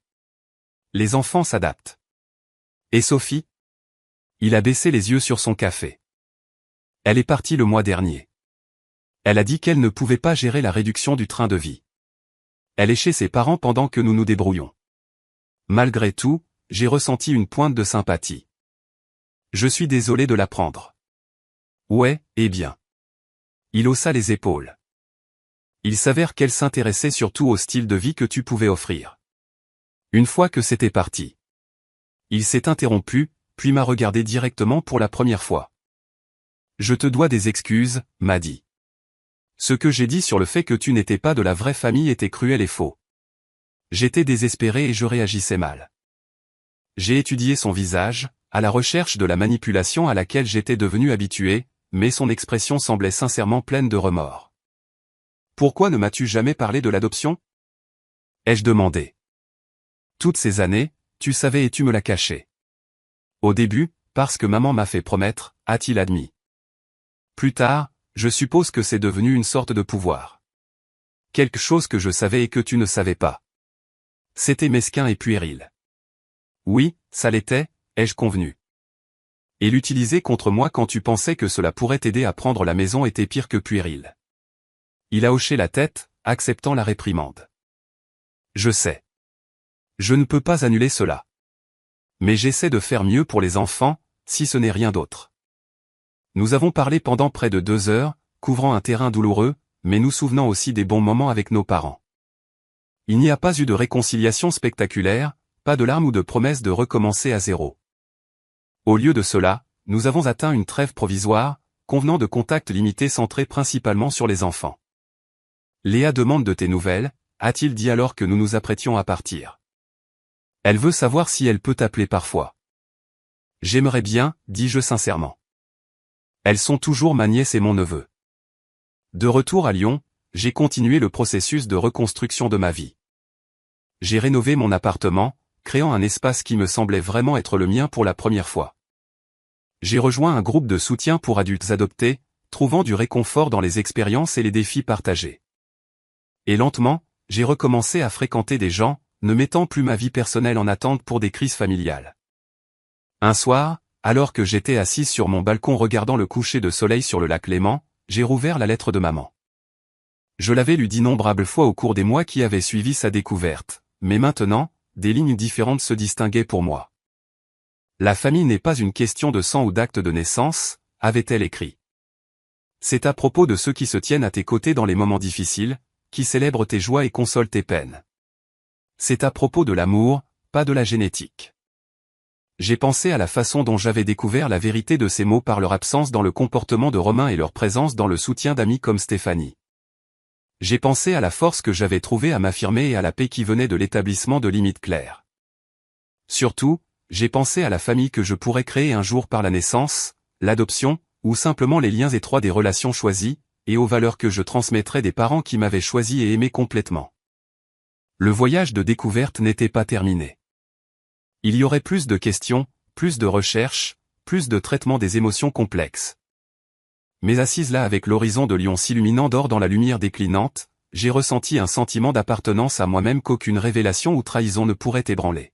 Les enfants s'adaptent. Et Sophie? Il a baissé les yeux sur son café. Elle est partie le mois dernier. Elle a dit qu'elle ne pouvait pas gérer la réduction du train de vie. Elle est chez ses parents pendant que nous nous débrouillons. Malgré tout, j'ai ressenti une pointe de sympathie. Je suis désolé de l'apprendre. Ouais, eh bien. Il haussa les épaules. Il s'avère qu'elle s'intéressait surtout au style de vie que tu pouvais offrir. Une fois que c'était parti. Il s'est interrompu, puis m'a regardé directement pour la première fois. Je te dois des excuses, m'a dit. Ce que j'ai dit sur le fait que tu n'étais pas de la vraie famille était cruel et faux. J'étais désespéré et je réagissais mal. J'ai étudié son visage, à la recherche de la manipulation à laquelle j'étais devenu habitué, mais son expression semblait sincèrement pleine de remords. Pourquoi ne m'as-tu jamais parlé de l'adoption? Ai-je demandé. Toutes ces années, tu savais et tu me l'as caché. Au début, parce que maman m'a fait promettre, a-t-il admis. Plus tard, je suppose que c'est devenu une sorte de pouvoir. Quelque chose que je savais et que tu ne savais pas. C'était mesquin et puéril. Oui, ça l'était, ai-je convenu. Et l'utiliser contre moi quand tu pensais que cela pourrait t'aider à prendre la maison était pire que puéril. Il a hoché la tête, acceptant la réprimande. Je sais. Je ne peux pas annuler cela. Mais j'essaie de faire mieux pour les enfants, si ce n'est rien d'autre. Nous avons parlé pendant près de 2 heures, couvrant un terrain douloureux, mais nous souvenant aussi des bons moments avec nos parents. Il n'y a pas eu de réconciliation spectaculaire, pas de larmes ou de promesses de recommencer à zéro. Au lieu de cela, nous avons atteint une trêve provisoire, convenant de contacts limités centrés principalement sur les enfants. Léa demande de tes nouvelles, a-t-il dit alors que nous nous apprêtions à partir. Elle veut savoir si elle peut t'appeler parfois. J'aimerais bien, dis-je sincèrement. Elles sont toujours ma nièce et mon neveu. De retour à Lyon, j'ai continué le processus de reconstruction de ma vie. J'ai rénové mon appartement, créant un espace qui me semblait vraiment être le mien pour la première fois. J'ai rejoint un groupe de soutien pour adultes adoptés, trouvant du réconfort dans les expériences et les défis partagés. Et lentement, j'ai recommencé à fréquenter des gens, ne mettant plus ma vie personnelle en attente pour des crises familiales. Un soir, alors que j'étais assise sur mon balcon regardant le coucher de soleil sur le lac Léman, j'ai rouvert la lettre de maman. Je l'avais lue d'innombrables fois au cours des mois qui avaient suivi sa découverte, mais maintenant, des lignes différentes se distinguaient pour moi. La famille n'est pas une question de sang ou d'acte de naissance, avait-elle écrit. C'est à propos de ceux qui se tiennent à tes côtés dans les moments difficiles, qui célèbrent tes joies et consolent tes peines. C'est à propos de l'amour, pas de la génétique. J'ai pensé à la façon dont j'avais découvert la vérité de ces mots par leur absence dans le comportement de Romain et leur présence dans le soutien d'amis comme Stéphanie. J'ai pensé à la force que j'avais trouvée à m'affirmer et à la paix qui venait de l'établissement de limites claires. Surtout, j'ai pensé à la famille que je pourrais créer un jour par la naissance, l'adoption, ou simplement les liens étroits des relations choisies, et aux valeurs que je transmettrais des parents qui m'avaient choisi et aimé complètement. Le voyage de découverte n'était pas terminé. Il y aurait plus de questions, plus de recherches, plus de traitement des émotions complexes. Mais assise là avec l'horizon de Lyon s'illuminant d'or dans la lumière déclinante, j'ai ressenti un sentiment d'appartenance à moi-même qu'aucune révélation ou trahison ne pourrait ébranler.